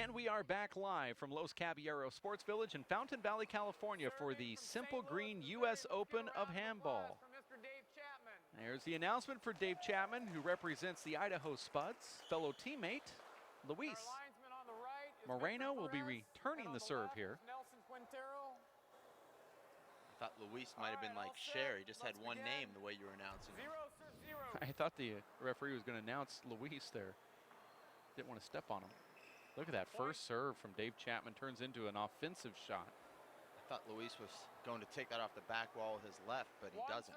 And we are back live from Los Caballeros Sports Village in Fountain Valley, California for the Simple Green U.S. Open of Handball. There's the announcement for Dave Chapman, who represents the Idaho Spuds. Fellow teammate, Luis Moreno will be returning the serve here. I thought Luis might have been like Cher. He just had one name the way you were announcing it. I thought the referee was going to announce Luis there. Didn't want to step on him. Look at that first serve from Dave Chapman, turns into an offensive shot. I thought Luis was going to take that off the back wall with his left, but he doesn't.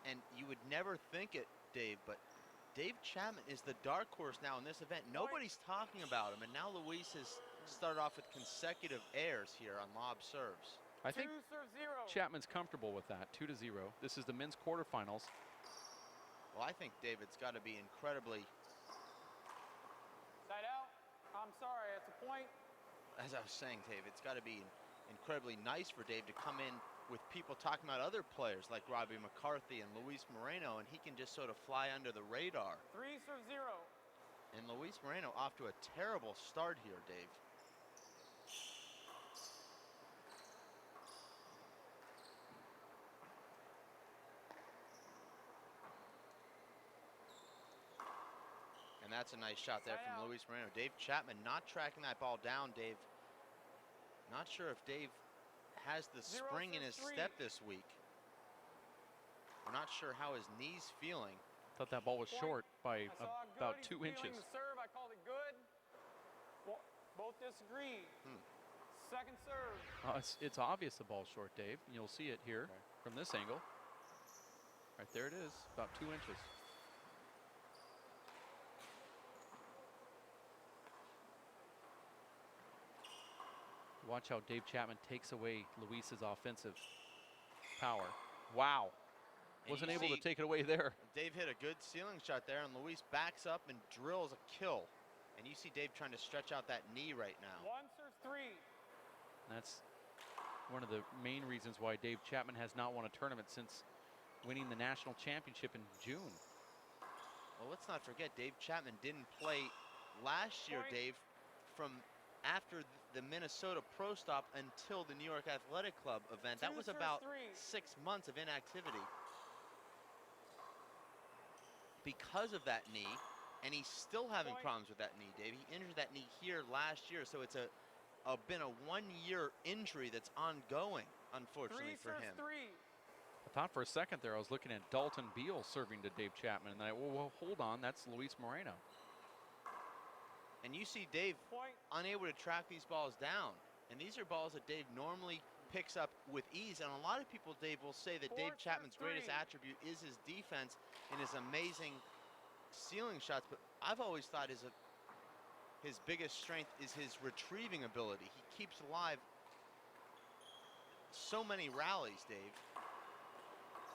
And you would never think it, Dave, but Dave Chapman is the dark horse now in this event. Nobody's talking about him, and now Luis has started off with consecutive errors here on lob serves. I think Chapman's comfortable with that, 2-0. This is the men's quarterfinals. Well, I think, Dave, it's got to be incredibly... Side out. I'm sorry, it's a point. As I was saying, Dave, it's got to be incredibly nice for Dave to come in with people talking about other players like Robbie McCarthy and Luis Moreno, and he can just sort of fly under the radar. 3-0. And Luis Moreno off to a terrible start here, Dave. And that's a nice shot there from Luis Moreno. Dave Chapman not tracking that ball down, Dave. Not sure if Dave has the spring in his step this week. I'm not sure how his knee's feeling. Thought that ball was short by about 2 inches. The serve, I called it good. Both disagree. Second serve. It's obvious the ball's short, Dave. You'll see it here from this angle. Right there it is, about 2 inches. Watch how Dave Chapman takes away Luis's offensive power. Wow. Wasn't able to take it away there. Dave hit a good ceiling shot there, and Luis backs up and drills a kill. And you see Dave trying to stretch out that knee right now. 1-3. That's one of the main reasons why Dave Chapman has not won a tournament since winning the national championship in June. Well, let's not forget, Dave Chapman didn't play last year, Dave, from after the Minnesota Pro Stop until the New York Athletic Club event. That was about 6 months of inactivity because of that knee, and he's still having problems with that knee, Dave. He injured that knee here last year, so it's been a 1-year injury that's ongoing, unfortunately, for him. I thought for a second there I was looking at Dalton Beal serving to Dave Chapman, and then well, hold on, that's Luis Moreno. And you see Dave unable to track these balls down. And these are balls that Dave normally picks up with ease. And a lot of people, Dave, will say that Dave Chapman's greatest attribute is his defense and his amazing ceiling shots. But I've always thought his biggest strength is his retrieving ability. He keeps alive so many rallies, Dave.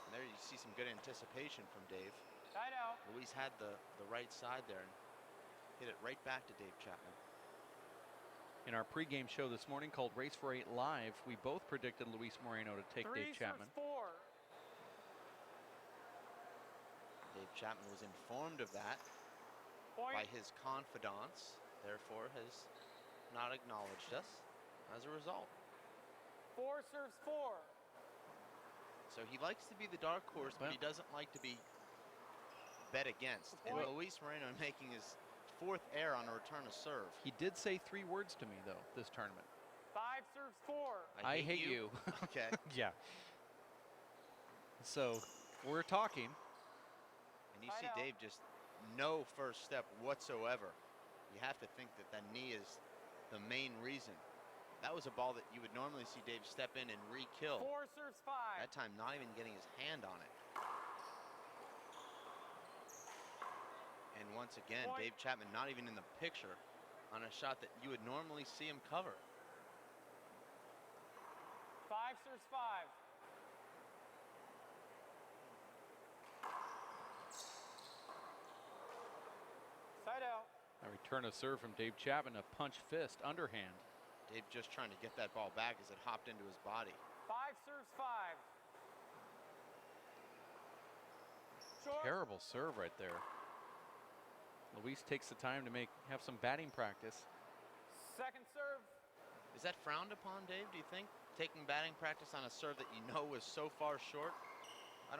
And there you see some good anticipation from Dave. Side out. Luis had the right side there and hit it right back to Dave Chapman. In our pregame show this morning called Race for 8 Live, we both predicted Luis Moreno to take Dave Chapman. 4. Dave Chapman was informed of that by his confidants, therefore has not acknowledged us as a result. 4 serves 4. So he likes to be the dark horse, but he doesn't like to be bet against. And Luis Moreno making his 4th error on a return of serve. He did say 3 words to me, though, this tournament. 5 serves 4. I hate you. Okay. Yeah. So we're talking. And you see Dave just no first step whatsoever. You have to think that that knee is the main reason. That was a ball that you would normally see Dave step in and re-kill. 4 serves 5. That time not even getting his hand on it. And once again, Dave Chapman not even in the picture on a shot that you would normally see him cover. 5 serves 5. Side out. A return of serve from Dave Chapman, a punch fist, underhand. Dave just trying to get that ball back as it hopped into his body. 5 serves 5. Terrible serve right there. Luis takes the time to have some batting practice. Second serve. Is that frowned upon, Dave, do you think? Taking batting practice on a serve that you know is so far short? I'm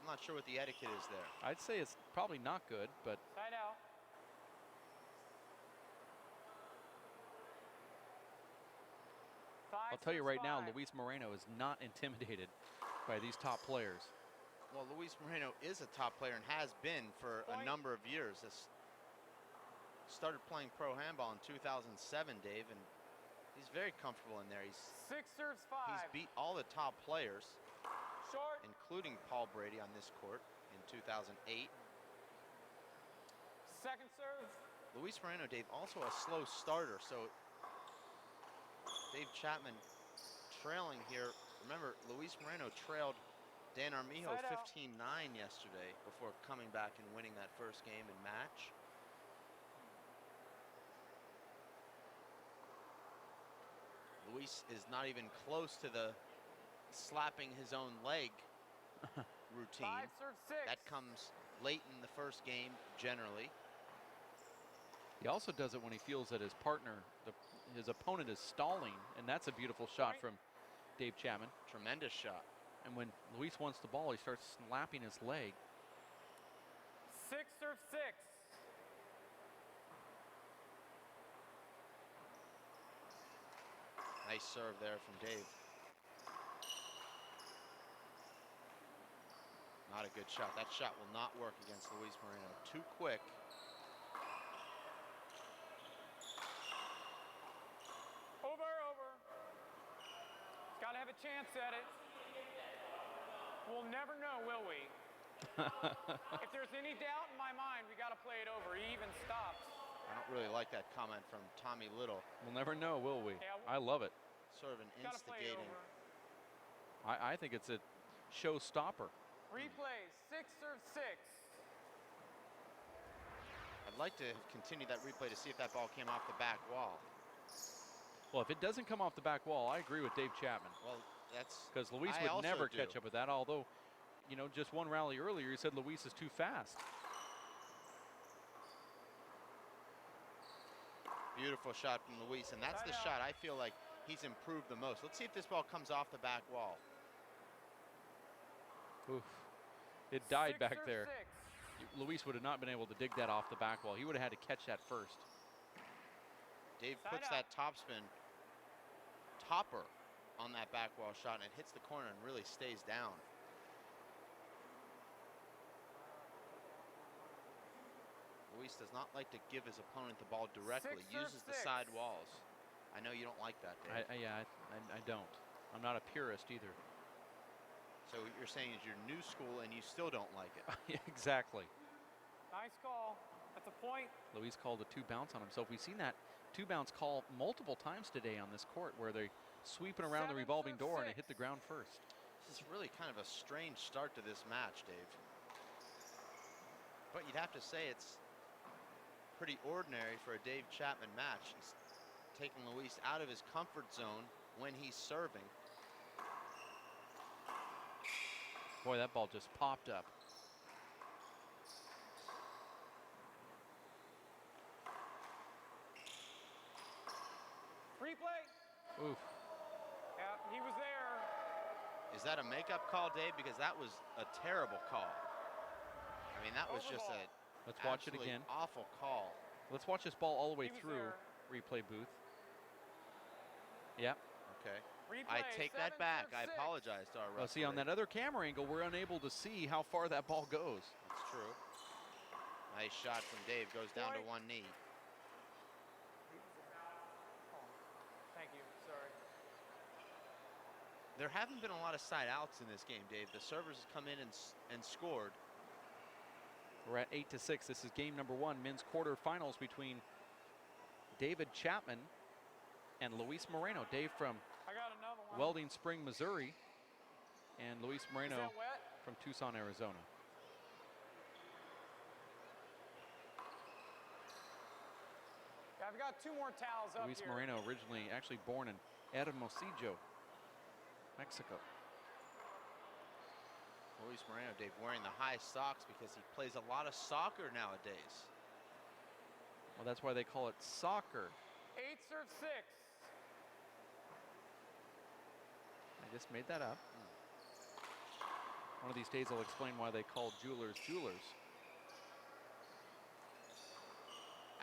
not sure what the etiquette is there. I'd say it's probably not good, but Side out. I'll tell you right now, Luis Moreno is not intimidated by these top players. Well, Luis Moreno is a top player and has been for a number of years. Started playing pro handball in 2007, Dave, and he's very comfortable in there. Six serves 5. He's beat all the top players, Short. including Paul Brady on this court in 2008. Second serve. Luis Moreno, Dave, also a slow starter, so Dave Chapman trailing here. Remember, Luis Moreno trailed Dan Armijo 15-9 yesterday before coming back and winning that first game and match. Luis is not even close to the slapping his own leg routine. 5 serve 6. That comes late in the first game generally. He also does it when he feels that his partner, his opponent, is stalling, and that's a beautiful shot from Dave Chapman. Tremendous shot. And when Luis wants the ball, he starts slapping his leg. 6 serve 6. Nice serve there from Dave. Not a good shot. That shot will not work against Luis Moreno. Too quick. Over. Got to have a chance at it. We'll never know, will we? If there's any doubt in my mind, we got to play it over. He even stops. I don't really like that comment from Tommy Little. We'll never know, will we? Yeah, I love it. Sort of an Got to play it instigating. over. I think it's a showstopper. Replay. 6 serve 6. I'd like to continue that replay to see if that ball came off the back wall. Well, if it doesn't come off the back wall, I agree with Dave Chapman. Well, that's because Luis I would also never do. catch up with that. Although, you know, just one rally earlier, he said Luis is too fast. Beautiful shot from Luis, and that's the shot I feel like he's improved the most. Let's see if this ball comes off the back wall. Oof. It died 6 back serve there. 6. Luis would have not been able to dig that off the back wall. He would have had to catch that first. Dave Side puts out. that topspin topper on that back wall shot, and it hits the corner and really stays down. Luis does not like to give his opponent the ball directly. 6 serve Uses the 6. side walls. I know you don't like that, Dave. I don't. I'm not a purist either. So what you're saying is you're new school and you still don't like it. Yeah, exactly. Nice call. That's a point. Luis called a 2-bounce on himself. We've seen that 2-bounce call multiple times today on this court where they're sweeping around the 7 revolving serve door and it 6. hit the ground first. This is really kind of a strange start to this match, Dave. But you'd have to say it's pretty ordinary for a Dave Chapman match. He's taking Luis out of his comfort zone when he's serving. Boy, that ball just popped up. Replay. Oof. Yeah, he was there. Is that a makeup call, Dave? Because that was a terrible call. I mean, that was just a Let's watch it absolutely again. awful call. Let's watch this ball all the way He was through there. replay booth. Yep. Okay. Replay. I take that 7 back. serve I 6. apologize to our referee. Well, see, on that other camera angle, we're unable to see how far that ball goes. That's true. Nice shot from Dave. Goes down to Point. one knee. Thank you. Sorry. There haven't been a lot of side outs in this game, Dave. The servers have come in and scored. We're at 8-6. This is game number 1, men's quarterfinals between David Chapman and Luis Moreno. Dave from I got another one. Welding Spring, Missouri, and Luis Is Moreno that wet? from Tucson, Arizona. Yeah, I've got 2 more towels up Luis here. Moreno, originally actually born in Hermosillo, Mexico. Luis Moreno, Dave, wearing the high socks because he plays a lot of soccer nowadays. Well, that's why they call it soccer. 8 serve 6. I just made that up. One of these days I'll explain why they call jewelers jewelers.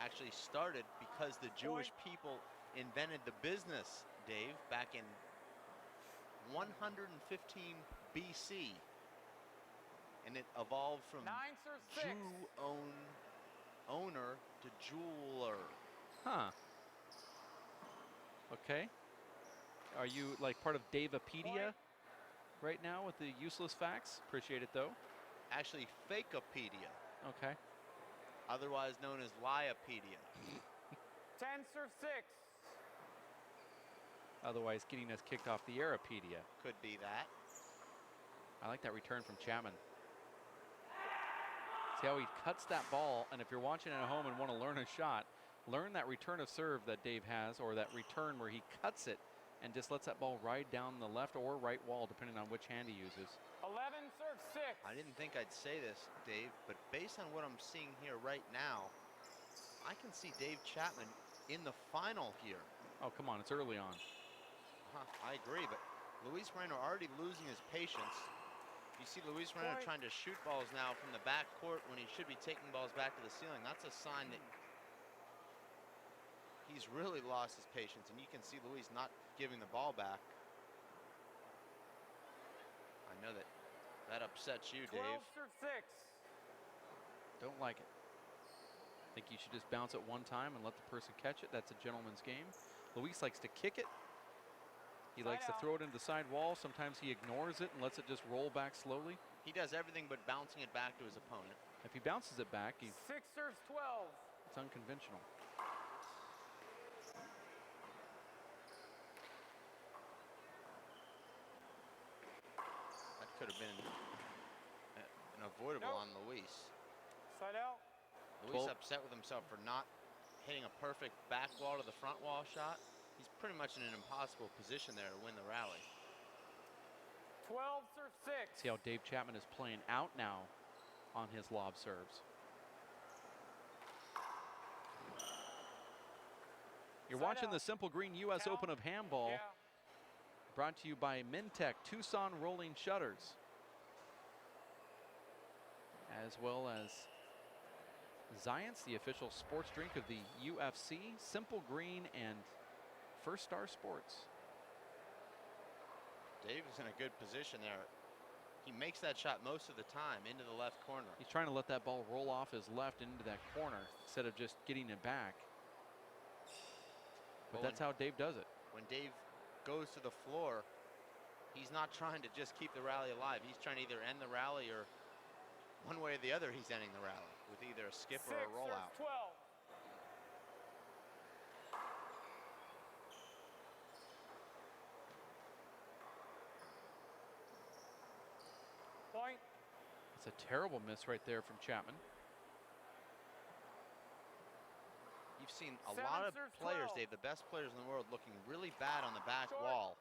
Actually started because the Jewish people invented the business, Dave, back in 115 BC. And it evolved from 9 serve 6. owner to jeweler. Huh. Okay. Are you like part of Davepedia right now with the useless facts? Appreciate it though. Actually, Fakeopedia. Okay. Otherwise known as Liepedia. 10 serve 6. Otherwise getting us kicked off the Aeropedia. Could be that. I like that return from Chapman. See how he cuts that ball, and if you're watching at home and want to learn a shot, learn that return of serve that Dave has, or that return where he cuts it and just lets that ball ride down the left or right wall, depending on which hand he uses. 11 serve 6. I didn't think I'd say this, Dave, but based on what I'm seeing here right now, I can see Dave Chapman in the final here. Oh, come on, it's early on. I agree, but Luis Moreno already losing his patience. You see Luis Moreno trying to shoot balls now from the back court when he should be taking balls back to the ceiling. That's a sign that he's really lost his patience, and you can see Luis not giving the ball back. I know that upsets you, 12 Dave. serve 6. Don't like it. Think you should just bounce it one time and let the person catch it. That's a gentleman's game. Luis likes to kick it. He likes to throw it into the side wall. Sometimes he ignores it and lets it just roll back slowly. He does everything but bouncing it back to his opponent. If he bounces it back, 6 serves 12. It's unconventional. That could have been an avoidable on Luis. Side out. Luis upset with himself for not hitting a perfect back wall to the front wall shot. He's pretty much in an impossible position there to win the rally. 12 serve 6. See how Dave Chapman is playing out now on his lob serves. You're watching the Simple Green U.S. Open of Handball, brought to you by Mintech Tucson Rolling Shutters, as well as Zions, the official sports drink of the UFC, Simple Green, and First Star Sports. Dave is in a good position there. He makes that shot most of the time into the left corner. He's trying to let that ball roll off his left into that corner instead of just getting it back. But that's how Dave does it. When Dave goes to the floor, he's not trying to just keep the rally alive. He's trying to either end the rally, or one way or the other, he's ending the rally with either a skip or a rollout. 12. Point. It's a terrible miss right there from Chapman. You've seen a lot of players, Dave, the best players in the world, looking really bad on the back wall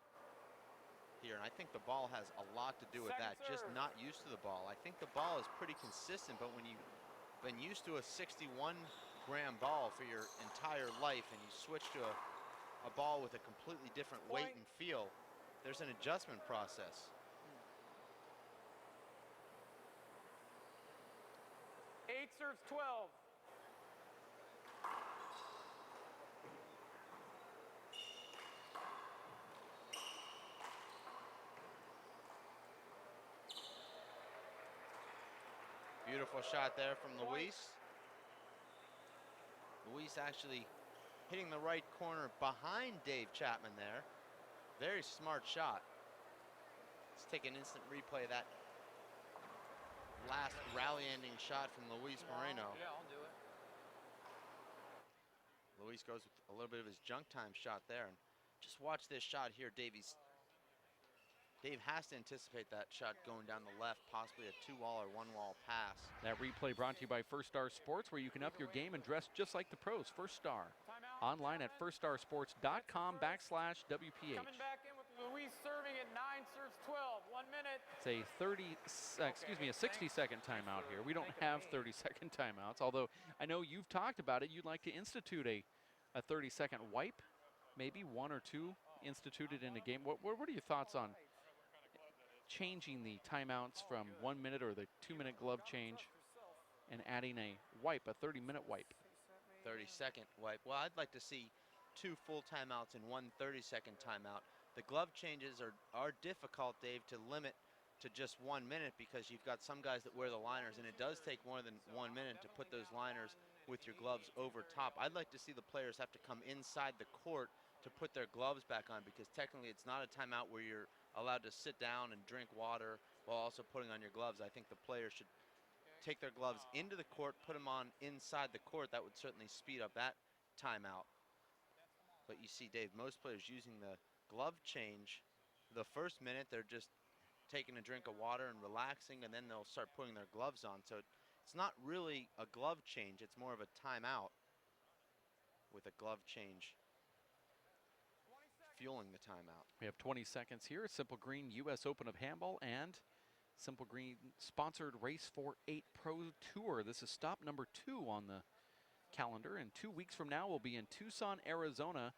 here, and I think the ball has a lot to do with that. Just not used to the ball. I think the ball is pretty consistent, but when you've been used to a 61-gram ball for your entire life and you switch to a ball with a completely different weight and feel, there's an adjustment process. 8 serves 12. Beautiful shot there from Luis. Luis actually hitting the right corner behind Dave Chapman there. Very smart shot. Let's take an instant replay of that last rally-ending shot from Luis Moreno. Yeah, I'll do it. Luis goes with a little bit of his junk time shot there. And just watch this shot here, Dave has to anticipate that shot going down the left, possibly a 2-wall or 1-wall pass. That replay brought to you by First Star Sports, where you can up your game and dress just like the pros. First Star. Online at firststarsports.com/WPH. Coming back in with Luis serving at 9 serves 12. 1 minute. It's a 60-second timeout here. We don't have 30-second timeouts, although I know you've talked about it. You'd like to institute a 30-second wipe, maybe 1 or 2 instituted in a game. What are your thoughts on changing the timeouts from 1 minute or the 2-minute glove change and adding a wipe, a 30-minute wipe? 30-second wipe. Well, I'd like to see 2 full timeouts and 1 30-second timeout. The glove changes are difficult, Dave, to limit to just 1 minute because you've got some guys that wear the liners, and it does take more than 1 minute to put those liners with your gloves over top. I'd like to see the players have to come inside the court to put their gloves back on, because technically it's not a timeout where you're allowed to sit down and drink water while also putting on your gloves. I think the players should take their gloves into the court, put them on inside the court. That would certainly speed up that timeout. But you see, Dave, most players using the glove change, the first minute they're just taking a drink of water and relaxing, and then they'll start putting their gloves on. So it's not really a glove change, it's more of a timeout with a glove change fueling the timeout. We have 20 seconds here. Simple Green US Open of Handball and Simple Green sponsored Race for 8 Pro Tour. This is stop number 2 on the calendar, and 2 weeks from now we'll be in Tucson, Arizona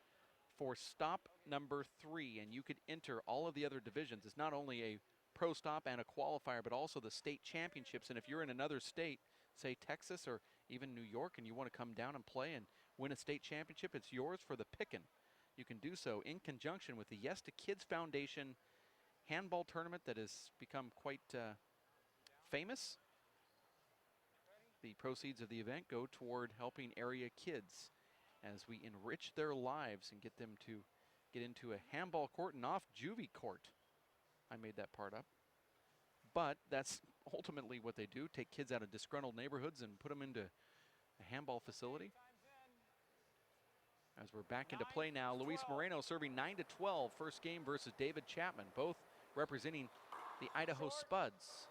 for stop number 3, and you could enter all of the other divisions. It's not only a pro stop and a qualifier, but also the state championships. And if you're in another state, say Texas or even New York, and you want to come down and play and win a state championship, it's yours for the picking. You can do so in conjunction with the Yes to Kids Foundation handball tournament that has become quite famous. The proceeds of the event go toward helping area kids as we enrich their lives and get them to get into a handball court and off juvie court. I made that part up. But that's ultimately what they do, take kids out of disgruntled neighborhoods and put them into a handball facility. As we're back into play now, Luis Moreno serving 9-12, first game versus David Chapman, both representing the Idaho Spuds.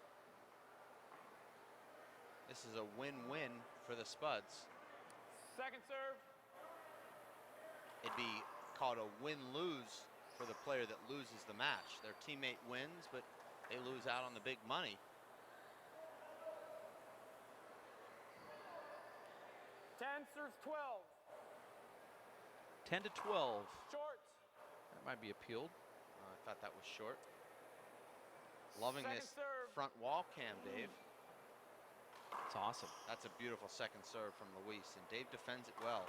This is a win-win for the Spuds. Second serve. It'd be called a win-lose for the player that loses the match. Their teammate wins, but they lose out on the big money. Ten serves 12. 10-12. Short. That might be appealed. I thought that was short. Loving Second this serve. front wall cam, Dave. It's awesome. That's a beautiful second serve from Luis, and Dave defends it well.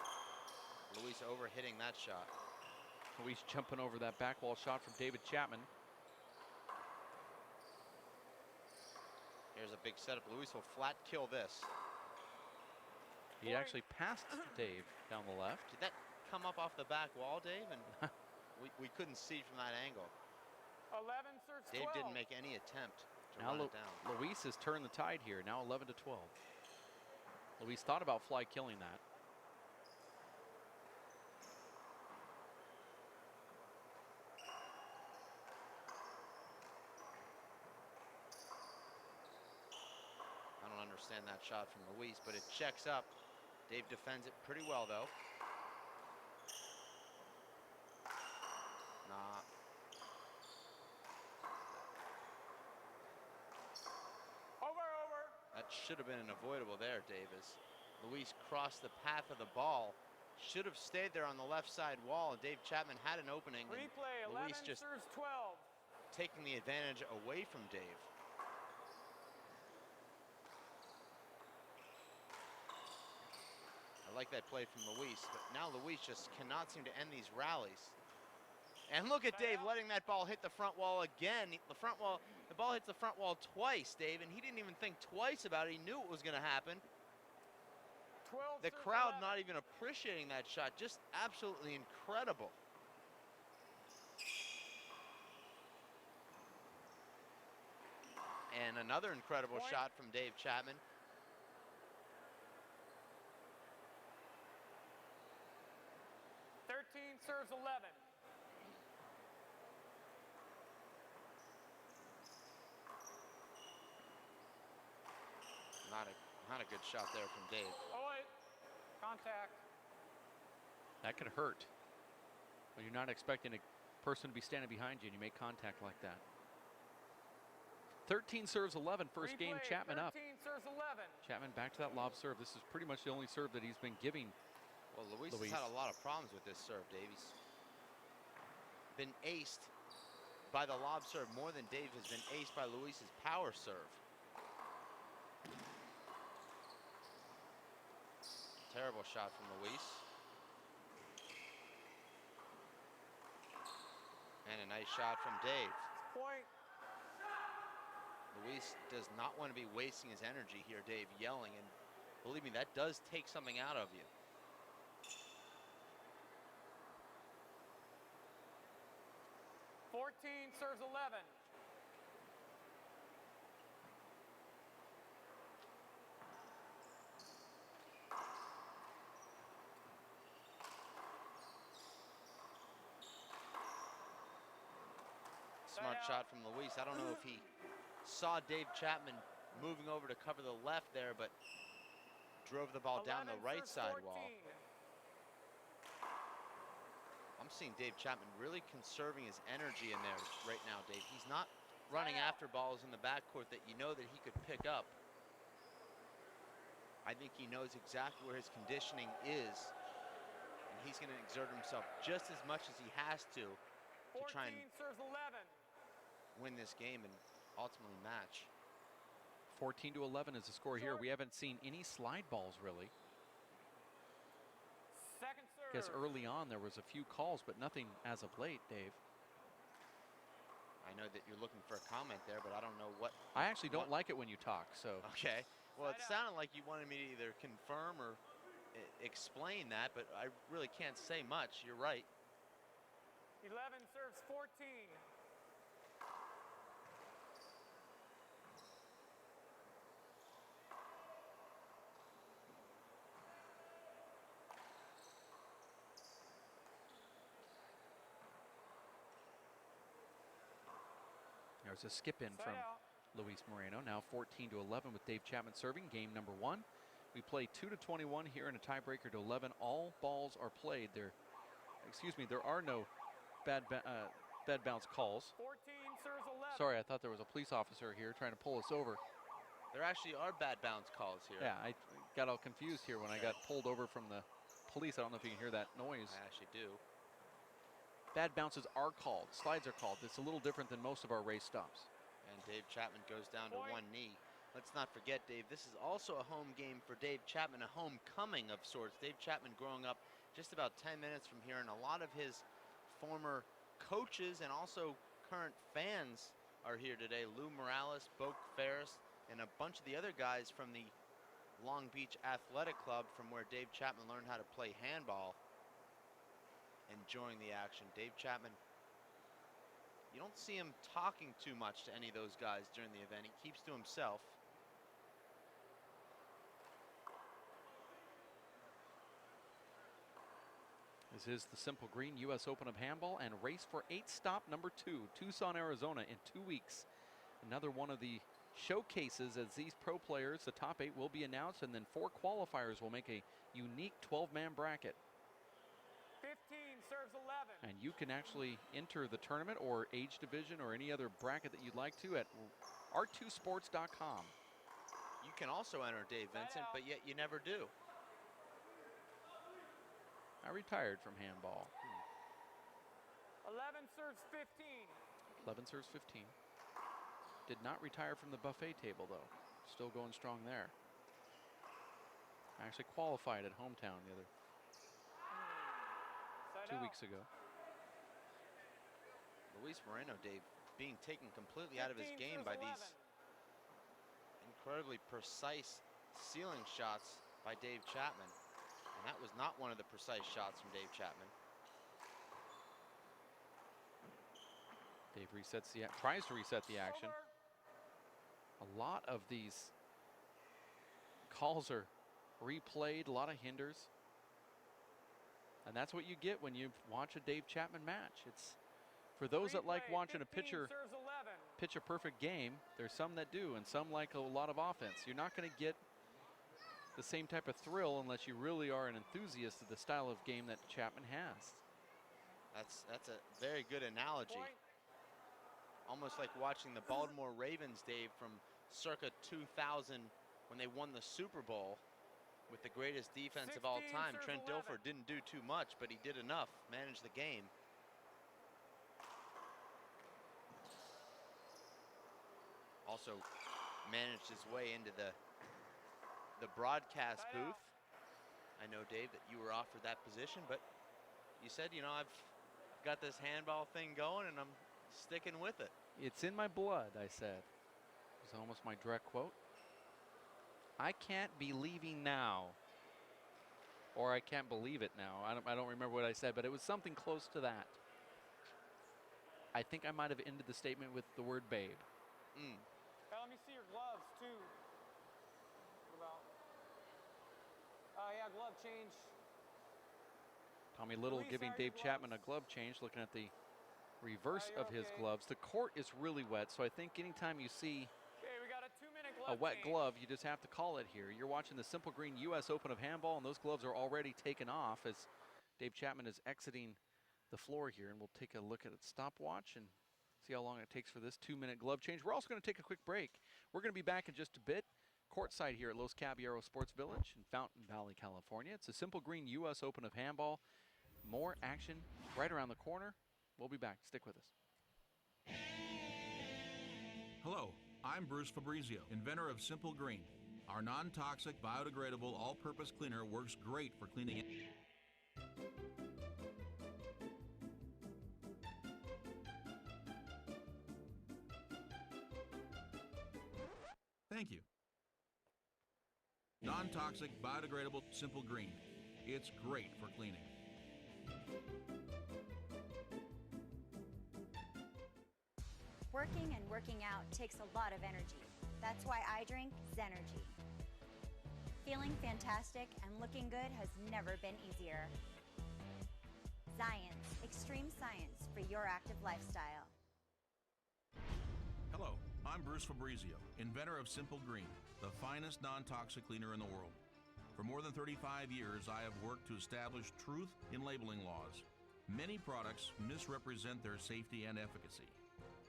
Luis over-hitting that shot. Luis jumping over that back wall shot from David Chapman. Here's a big setup. Luis will flat kill this. He actually passed Dave down the left. Did that come up off the back wall, Dave? And we couldn't see from that angle. 11 serves 12. Dave didn't make any attempt to Now run it down. Luis has turned the tide here, now 11-12. Luis thought about fly killing that. I don't understand that shot from Luis, but it checks up. Dave defends it pretty well, though. Nah. Over. That should have been an avoidable there, Davis. Luis crossed the path of the ball. Should have stayed there on the left side wall. Dave Chapman had an opening. Replay, And 11 Luis just serves 12. taking the advantage away from Dave. I like that play from Luis, but now Luis just cannot seem to end these rallies. And look at Dave letting that ball hit the front wall again. The ball hits the front wall twice, Dave, and he didn't even think twice about it. He knew it was going to happen. 12 The serves crowd 11. not even appreciating that shot. Just absolutely incredible. And another incredible Point. shot from Dave Chapman. Serves 11. Not a good shot there from Dave. Oh, wait. Contact. That could hurt. Well, you're not expecting a person to be standing behind you and you make contact like that. 13 serves 11, first game, Replay, Chapman up. 13 serves 11. Chapman back to that lob serve. This is pretty much the only serve that he's been giving. Well, Luis has had a lot of problems with this serve, Dave. He's been aced by the lob serve more than Dave has been aced by Luis's power serve. Terrible shot from Luis. And a nice shot from Dave. Point. Luis does not want to be wasting his energy here, Dave, yelling. And believe me, that does take something out of you. Serves 11. Smart shot from Luis. I don't know if he saw Dave Chapman moving over to cover the left there, but drove the ball down the right sidewall. I'm seeing Dave Chapman really conserving his energy in there right now, Dave. He's not running after balls in the backcourt that you know that he could pick up. I think he knows exactly where his conditioning is, and he's going to exert himself just as much as he has to try and win this game and ultimately match. 14-11 is the score here. We haven't seen any slide balls, really. Second serve. I guess early on there was a few calls, but nothing as of late, Dave. I know that you're looking for a comment there, but I don't know what. I actually don't like it when you talk, so. Okay. Well, it sounded like you wanted me to either confirm or explain that, but I really can't say much. You're right. 11 serves 14. There's a skip in from Luis Moreno. Now 14-11 with Dave Chapman serving. Game number 1. We play 2-21 here in a tiebreaker to 11. All balls are played. There are no bad bounce calls. 14 serves 11. Sorry, I thought there was a police officer here trying to pull us over. There actually are bad bounce calls here. Yeah, I got all confused here when I got pulled over from the police. I don't know if you can hear that noise. I actually do. Bad bounces are called. Slides are called. It's a little different than most of our race stops. And Dave Chapman goes down to one knee. Let's not forget, Dave, this is also a home game for Dave Chapman, a homecoming of sorts. Dave Chapman growing up just about 10 minutes from here, and a lot of his former coaches and also current fans are here today. Lou Morales, Boke Ferris, and a bunch of the other guys from the Long Beach Athletic Club, from where Dave Chapman learned how to play handball, enjoying the action. Dave Chapman, you don't see him talking too much to any of those guys during the event. He keeps to himself. This is the Simple Green U.S. Open of Handball and race for 8 stop number 2, Tucson, Arizona in 2 weeks. Another one of the showcases as these pro players, the top 8 will be announced, and then 4 qualifiers will make a unique 12-man bracket. 15 serves 11. And you can actually enter the tournament or age division or any other bracket that you'd like to at art2sports.com. You can also enter, Dave Vincent, but yet you never do. I retired from handball. 11 serves 15. 11 serves 15. Did not retire from the buffet table, though. Still going strong there. I actually qualified at hometown the other 2 weeks ago. Luis Moreno, Dave, being taken completely out of his game by these incredibly precise ceiling shots by Dave Chapman. And that was not one of the precise shots from Dave Chapman. Dave tries to reset the action. A lot of these calls are replayed, a lot of hinders. And that's what you get when you watch a Dave Chapman match. It's for those that like watching a pitcher pitch a perfect game. There's some that do, and some like a lot of offense. You're not going to get the same type of thrill unless you really are an enthusiast of the style of game that Chapman has. That's a very good analogy. almost like watching the Baltimore Ravens, Dave, from circa 2000 when they won the Super Bowl with the greatest defense of all time. Trent Dilfer didn't do too much, but he did enough, managed the game. Also managed his way into the broadcast booth. I know, Dave, that you were offered that position, but you said, you know, I've got this handball thing going and I'm sticking with it. It's in my blood, I said. It was almost my direct quote. I can't be leaving now. Or I can't believe it now. I don't remember what I said, but it was something close to that. I think I might have ended the statement with the word babe. Hey, let me see your gloves, too. What about? Yeah, glove change. Tommy Little giving Dave Chapman a glove change, looking at the reverse of his gloves. The court is really wet, so I think anytime you see We got a 2-minute glove a wet change. glove, you just have to call it here. You're watching the Simple Green U.S. Open of Handball, and those gloves are already taken off as Dave Chapman is exiting the floor here. And we'll take a look at a stopwatch and see how long it takes for this 2-minute glove change. We're also going to take a quick break. We're going to be back in just a bit. Courtside here at Los Caballeros Sports Village in Fountain Valley, California. It's the Simple Green U.S. Open of Handball. More action right around the corner. We'll be back. Stick with us. Hello, I'm Bruce Fabrizio, inventor of Simple Green. Our non-toxic, biodegradable, all-purpose cleaner works great for cleaning it. Thank you. Non-toxic, biodegradable, Simple Green. It's great for cleaning. Working and working out takes a lot of energy. That's why I drink Zenergy. Feeling fantastic and looking good has never been easier. Science, extreme science for your active lifestyle. Hello, I'm Bruce Fabrizio, inventor of Simple Green, the finest non-toxic cleaner in the world. For more than 35 years, I have worked to establish truth in labeling laws. Many products misrepresent their safety and efficacy.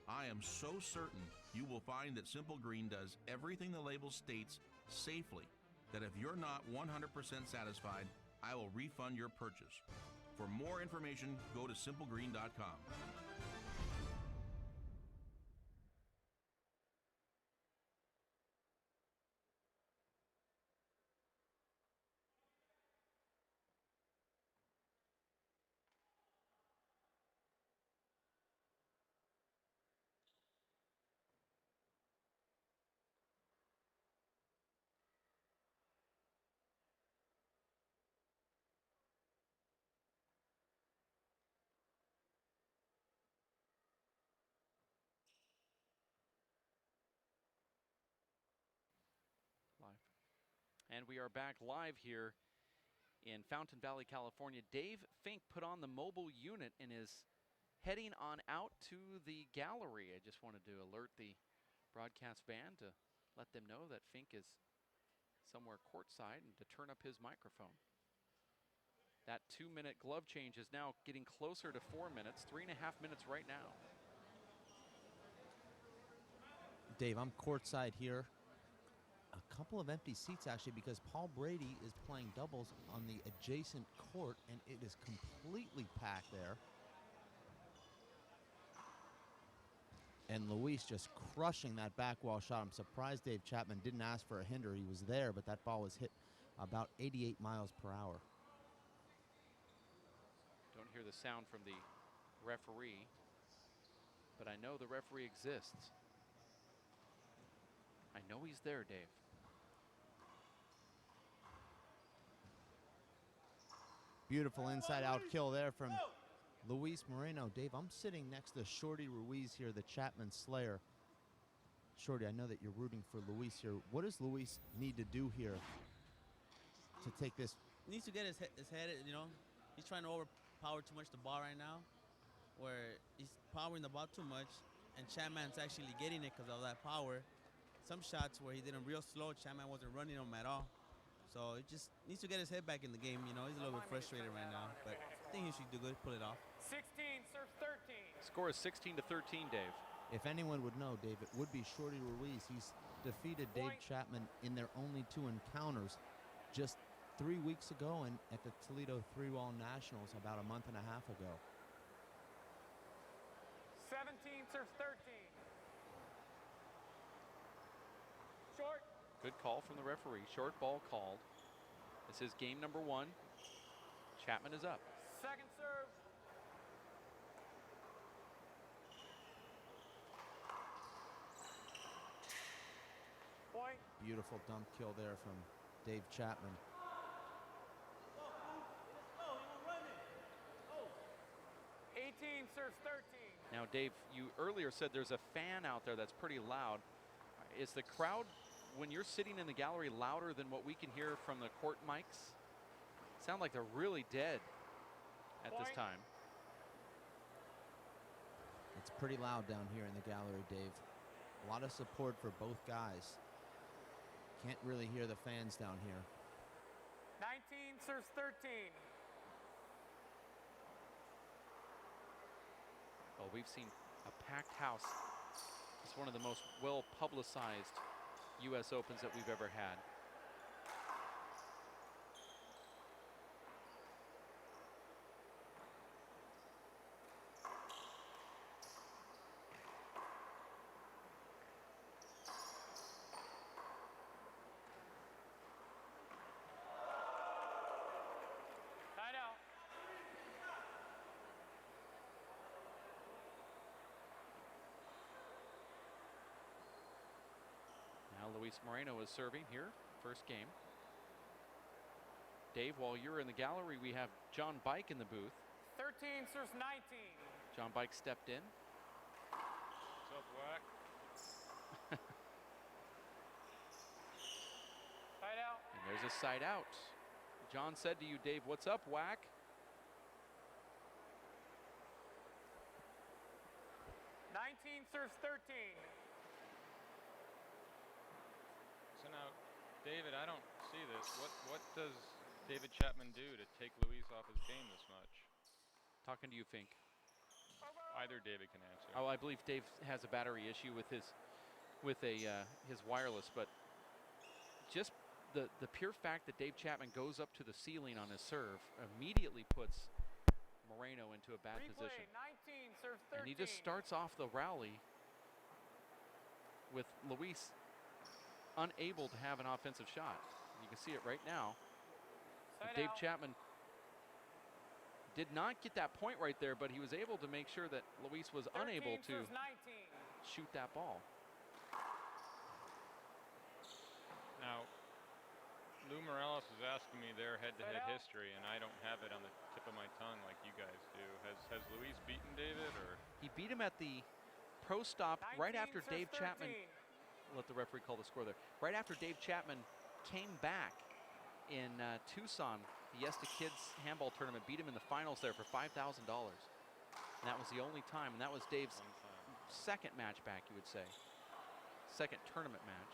I am so certain you will find that Simple Green does everything the label states safely, that if you're not 100% satisfied, I will refund your purchase. For more information, go to simplegreen.com. And we are back live here in Fountain Valley, California. Dave Fink put on the mobile unit and is heading on out to the gallery. I just wanted to alert the broadcast band to let them know that Fink is somewhere courtside and to turn up his microphone. That 2-minute glove change is now getting closer to 4 minutes, 3.5 minutes right now. Dave, I'm courtside here. A couple of empty seats, actually, because Paul Brady is playing doubles on the adjacent court, and it is completely packed there. And Luis just crushing that back wall shot. I'm surprised Dave Chapman didn't ask for a hinder. He was there, but that ball was hit about 88 miles per hour. Don't hear the sound from the referee, but I know the referee exists. I know he's there, Dave. Beautiful inside-out kill there from Luis Moreno. Dave, I'm sitting next to Shorty Ruiz here, the Chapman Slayer. Shorty, I know that you're rooting for Luis here. What does Luis need to do here to take this? He needs to get his head, you know. He's trying to overpower too much the ball right now, where he's powering the ball too much, and Chapman's actually getting it because of that power. Some shots where he did them real slow, Chapman wasn't running them at all. So he just needs to get his head back in the game. You know, he's a little bit frustrated right now, but I think he should do good, pull it off. 16 serves 13. Score is 16-13, Dave. if anyone would know, Dave, it would be Shorty Ruiz. He's defeated Dave Chapman in their only 2 encounters just 3 weeks ago and at the Toledo 3-Wall Nationals about a month and a half ago. 17 serves 13. Short. Good call from the referee. Short ball called. This is game number 1. Chapman is up. Second serve. Point. Beautiful dump kill there from Dave Chapman. 18 serves 13. Now, Dave, you earlier said there's a fan out there that's pretty loud. Is the crowd, when you're sitting in the gallery, louder than what we can hear from the court mics? Sound like they're really dead at this time. It's pretty loud down here in the gallery, Dave. A lot of support for both guys. Can't really hear the fans down here. 19 serves 13. Well, we've seen a packed house. It's one of the most well-publicized U.S. Opens that we've ever had. Luis Moreno is serving here, first game. Dave, while you're in the gallery, we have John Bike in the booth. 13 serves 19. John Bike stepped in. What's up, Whack? Side out. And there's a side out. John said to you, Dave, what's up, Whack? 19 serves 13. So now, David, I don't see this. What does David Chapman do to take Luis off his game this much? Talking to you, Fink. Either David can answer. Oh, I believe Dave has a battery issue with his wireless, but just the pure fact that Dave Chapman goes up to the ceiling on his serve immediately puts Moreno into a bad position. 19 serves 13. And he just starts off the rally with Luis unable to have an offensive shot. You can see it right now. Dave Chapman did not get that point right there, but he was able to make sure that Luis was unable to shoot that ball. Now, Lou Morales is asking me their head-to-head history, and I don't have it on the tip of my tongue like you guys do. Has Luis beaten David, or? He beat him at the pro stop right after Dave Chapman. Let the referee call the score there. Right after Dave Chapman came back in Tucson, the Yesta Kids Handball Tournament, beat him in the finals there for $5,000. And that was the only time, and that was Dave's second match back, you would say. Second tournament match.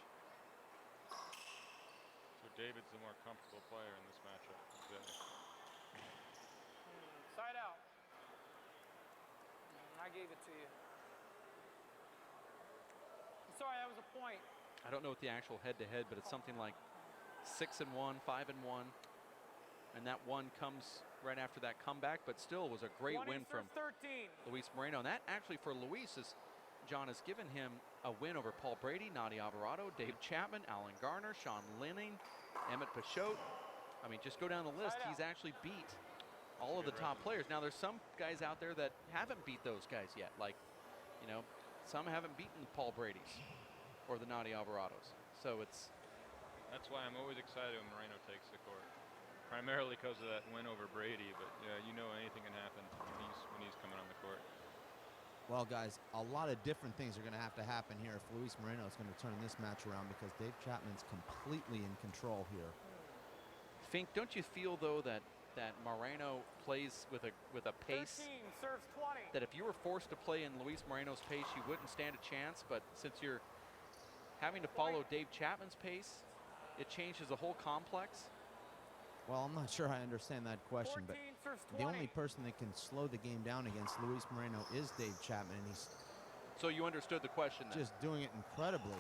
So David's the more comfortable player in this matchup today. Side out. I gave it to you. Sorry, that was a point. I don't know what the actual head-to-head, but it's something like 6-1, 5-1, and that one comes right after that comeback, but still was a great win from Luis Moreno. And that actually for Luis, is John has given him a win over Paul Brady, Nadi Alvarado, Dave Chapman, Alan Garner, Sean Linning, Emmett Peixote. I mean, just go down the list. He's actually beat all of the top players. Now, there's some guys out there that haven't beat those guys yet, like, you know, some haven't beaten the Paul Bradys or the Nadi Alvarados. So that's why I'm always excited when Moreno takes the court. Primarily because of that win over Brady, but you know anything can happen when he's coming on the court. Well, guys, a lot of different things are going to happen here if Luis Moreno is going to turn this match around, because Dave Chapman's completely in control here. Fink, don't you feel though that Moreno plays with a pace 13 serves 20. that if you were forced to play in Luis Moreno's pace, you wouldn't stand a chance, but since you're having to follow Dave Chapman's pace, it changes the whole complex? Well, I'm not sure I understand that question, but the only person that can slow the game down against Luis Moreno is Dave Chapman, and he's So you understood the question then? Just doing it incredibly.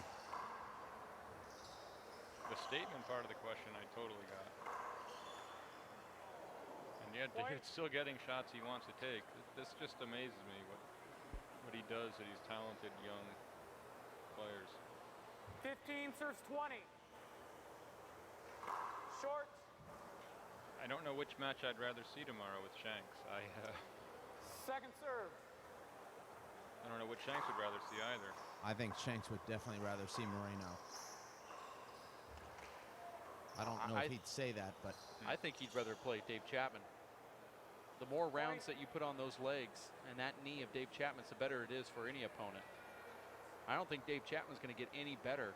The statement part of the question I totally got. And yet David's still getting shots he wants to take. This just amazes me what he does to these talented young players. 15 serves 20. Short. I don't know which match I'd rather see tomorrow with Shanks. Second serve. I don't know what Shanks would rather see either. I think Shanks would definitely rather see Moreno. I don't know if he'd say that, but I think he'd rather play Dave Chapman. The more rounds that you put on those legs and that knee of Dave Chapman's, the better it is for any opponent. I don't think Dave Chapman's going to get any better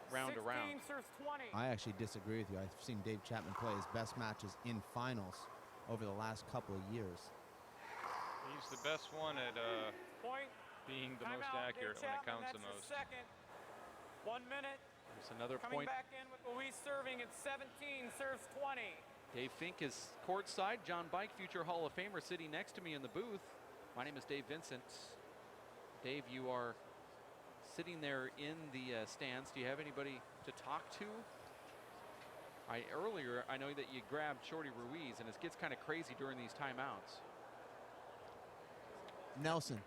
round to round. 16 serves 20. I actually disagree with you. I've seen Dave Chapman play his best matches in finals over the last couple of years. He's the best one at Point. being the most Timeout, accurate Dave when it Chapman, counts the that's most. his second. 1 minute. There's another Coming point. back in with Luis serving at 17, serves 20. Dave Fink is courtside. John Bike, future Hall of Famer, sitting next to me in the booth. My name is Dave Vincent. Dave, you are sitting there in the stands. Do you have anybody to talk to? Earlier, I know that you grabbed Shorty Ruiz, and it gets kind of crazy during these timeouts. Nelson,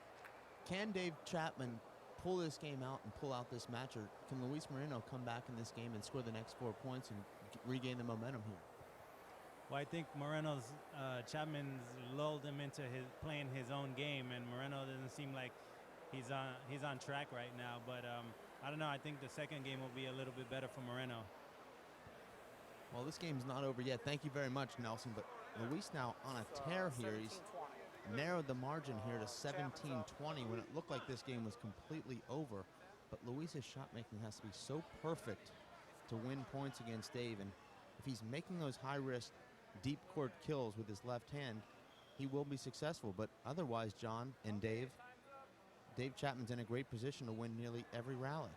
can Dave Chapman pull this game out and pull out this match, or can Luis Moreno come back in this game and score the next 4 points and regain the momentum here? Well, I think Chapman's lulled him into playing his own game, and Moreno doesn't seem like he's on track right now. But I don't know. I think the second game will be a little bit better for Moreno. Well, this game's not over yet. Thank you very much, Nelson. But Luis now on a tear here. He's narrowed the margin here to 17-20 when it looked like this game was completely over. But Luis's shot making has to be so perfect to win points against Dave. And if he's making those high-risk deep court kills with his left hand, he will be successful. But otherwise, John and Dave Chapman's in a great position to win nearly every rally.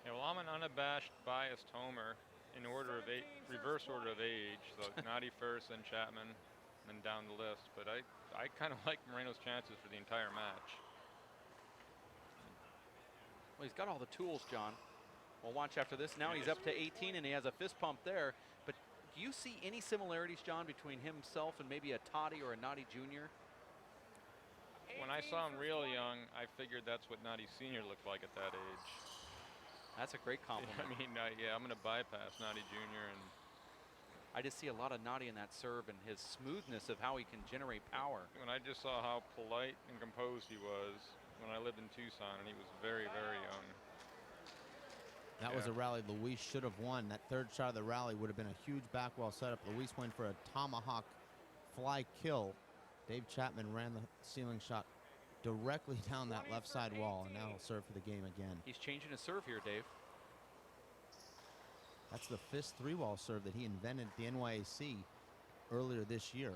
Yeah, well, I'm an unabashed, biased homer in reverse order of age. So Nadi first, then Chapman, then down the list. But I kind of like Moreno's chances for the entire match. Well, he's got all the tools, John. Well, watch after this. Now he's up to 18, and he has a fist pump there. But do you see any similarities, John, between himself and maybe a Toddy or a Nadi Jr.? When I saw him real young, I figured that's what Nadi Sr. looked like at that age. That's a great compliment. I mean, yeah, I'm going to bypass Nadi Jr. and I just see a lot of Nadi in that serve and his smoothness of how he can generate power. when I just saw how polite and composed he was when I lived in Tucson, and he was very, very young. That was a rally Luis should have won. That third shot of the rally would have been a huge back wall setup. Luis went for a tomahawk fly kill. Dave Chapman ran the ceiling shot directly down that left side wall, and now he'll serve for the game again. He's changing his serve here, Dave. That's the fist three-wall serve that he invented at the NYAC earlier this year.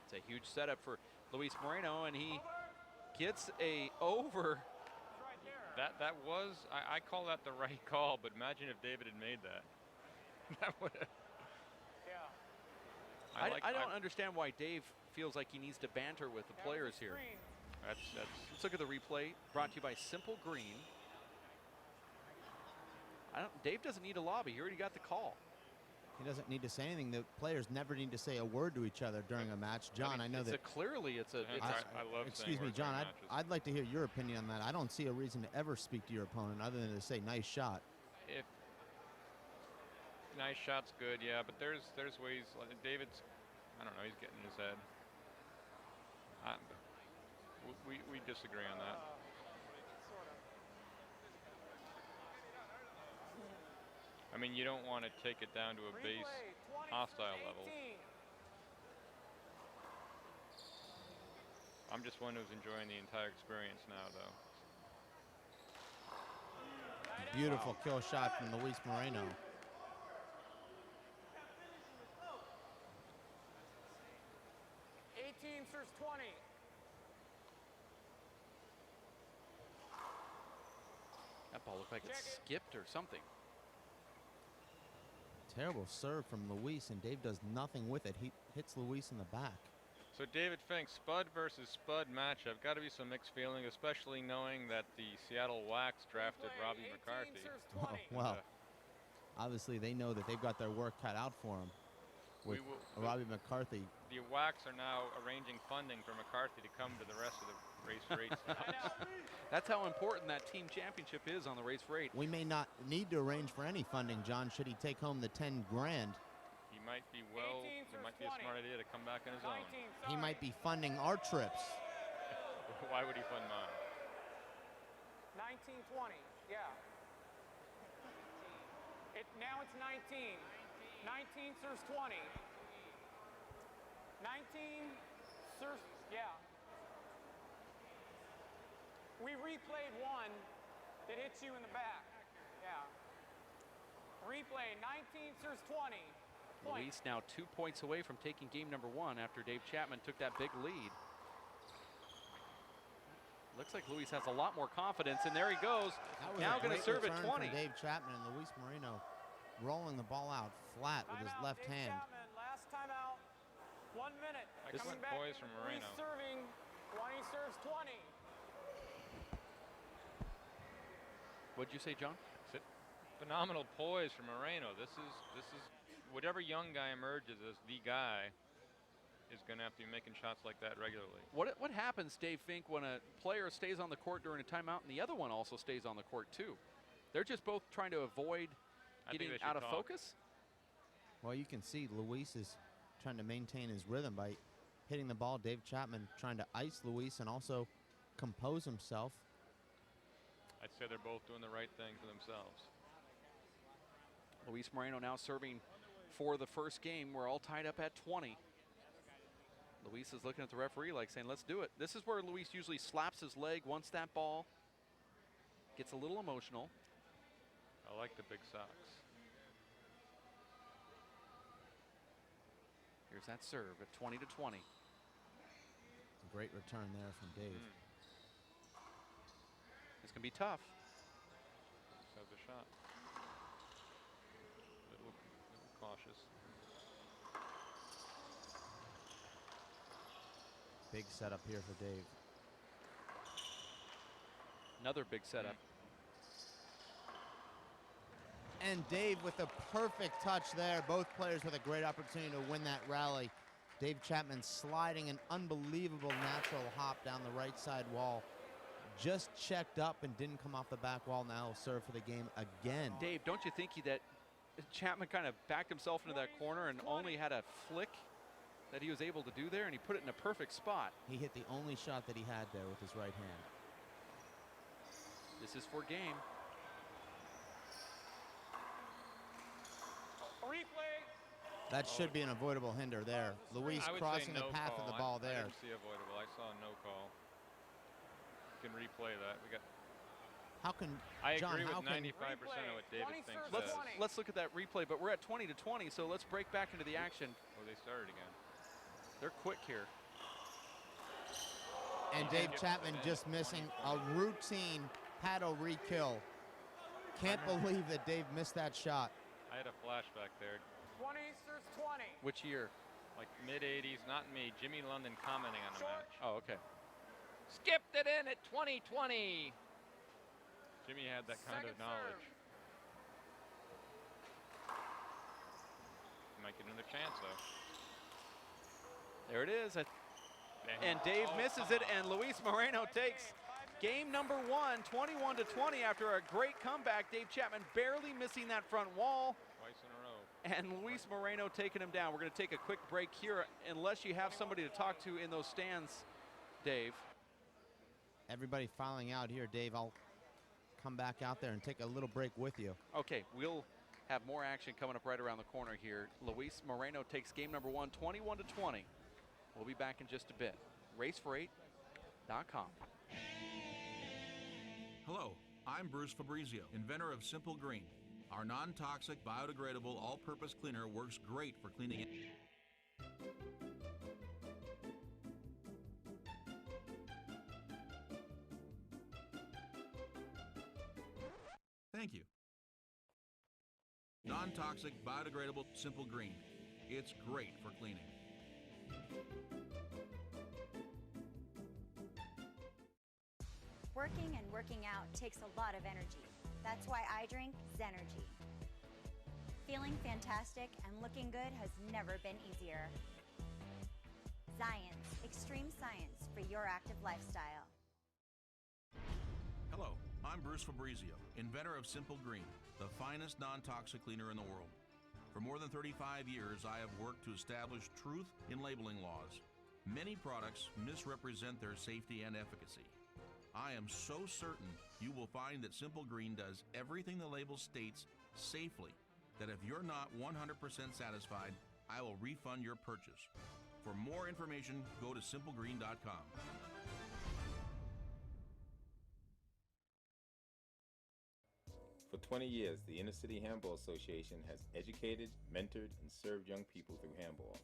It's a huge setup for Luis Moreno, and he gets a over. That was, I call that the right call, but imagine if David had made that. That would have. I don't understand why Dave feels like he needs to banter with the players here. That's Let's look at the replay, brought to you by Simple Green. Dave doesn't need a lobby. He already got the call. He doesn't need to say anything. The players never need to say a word to each other during a match. John, I know that. Clearly, it's a. I love excuse me, John. I'd like to hear your opinion on that. I don't see a reason to ever speak to your opponent other than to say nice shot. If nice shot's good, yeah, but there's ways. Like David's, I don't know, he's getting in his head. We disagree on that. I mean, you don't want to take it down to a base hostile level. I'm just one who's enjoying the entire experience now, though. Beautiful kill shot from Luis Moreno. Serves 20. That ball looked like it skipped or something. Terrible serve from Luis, and Dave does nothing with it. He hits Luis in the back. So David Fink, Spud versus Spud matchup. Got to be some mixed feeling, especially knowing that the Seattle Wax drafted Robbie McCarthy. Well, obviously they know that they've got their work cut out for them with Robbie McCarthy. The Wax are now arranging funding for McCarthy to come to the rest of the race for 8 stops. That's how important that team championship is on the race for 8. We may not need to arrange for any funding, John, should he take home the 10 grand. He might be it might be a smart idea to come back on his own. He might be funding our trips. Why would he fund mine? 19, 20, yeah. Now it's 19. 19 serves 20. 19 serves, yeah. We replayed one that hits you in the back. Yeah. Replay, 19 serves 20. Luis now 2 points away from taking game number 1 after Dave Chapman took that big lead. Looks like Luis has a lot more confidence, and there he goes. Now going to serve at 20. Dave Chapman and Luis Moreno rolling the ball out flat with his left hand. Chapman, last time out, 1 minute. Excellent poise from Moreno. Luis serving, 20 serves 20. What'd you say, John? Phenomenal poise from Moreno. This is whatever young guy emerges as the guy is going to have to be making shots like that regularly. What happens, Dave Fink, when a player stays on the court during a timeout and the other one also stays on the court too? They're just both trying to avoid getting out of focus? Well, you can see Luis is trying to maintain his rhythm by hitting the ball. Dave Chapman trying to ice Luis and also compose himself. I'd say they're both doing the right thing for themselves. Luis Moreno now serving for the first game. We're all tied up at 20. Luis is looking at the referee like saying, let's do it. This is where Luis usually slaps his leg once that ball gets a little emotional. I like the big socks. Here's that serve at 20 to 20. Great return there from Dave. It's going to be tough. Just have the shot. Little cautious. Big setup here for Dave. Another big setup. And Dave with a perfect touch there. Both players with a great opportunity to win that rally. Dave Chapman sliding an unbelievable natural hop down the right side wall. Just checked up and didn't come off the back wall. Now he'll serve for the game again. Dave, don't you think that Chapman kind of backed himself into that corner and only had a flick that he was able to do there, and he put it in a perfect spot. He hit the only shot that he had there with his right hand. This is for game. Replay. Oh, That should be an avoidable hinder there. Luis crossing the path of the ball there. I didn't see avoidable. I saw no call. You can replay that. We got. How can I John, agree with how 95% of what David thinks. Let's look at that replay, but we're at 20 to 20, so let's break back into the action. Oh, they started again. They're quick here. And Dave Chapman just missing a routine paddle re-kill. Can't believe that Dave missed that shot. I had a flashback there. 20 serves 20. Which year? Like mid-80s, not me. Jimmy London commenting on the match. Oh, okay. Skipped it in at 20-20. Jimmy had that kind of knowledge. Might get another chance, though. There it is. And Dave misses it, and Luis Moreno takes game number 1, 21 to 20 after a great comeback. Dave Chapman barely missing that front wall. Twice in a row. And Luis Moreno taking him down. We're going to take a quick break here, unless you have somebody to talk to in those stands, Dave. Everybody filing out here, Dave. I'll come back out there and take a little break with you. Okay, we'll have more action coming up right around the corner here. Luis Moreno takes game number 1, 21 to 20. We'll be back in just a bit. Racefor8.com. Hello, I'm Bruce Fabrizio, inventor of Simple Green. Our non-toxic, biodegradable, all-purpose cleaner works great for cleaning it. Thank you. Non-toxic, biodegradable, Simple Green. It's great for cleaning. Working and working out takes a lot of energy. That's why I drink Zenergy. Feeling fantastic and looking good has never been easier. Science, extreme science for your active lifestyle. Hello, I'm Bruce Fabrizio, inventor of Simple Green, the finest non-toxic cleaner in the world. For more than 35 years, I have worked to establish truth in labeling laws. Many products misrepresent their safety and efficacy. I am so certain you will find that Simple Green does everything the label states safely, that if you're not 100% satisfied, I will refund your purchase. For more information, go to simplegreen.com. For 20 years, the Inner City Handball Association has educated, mentored, and served young people through handball.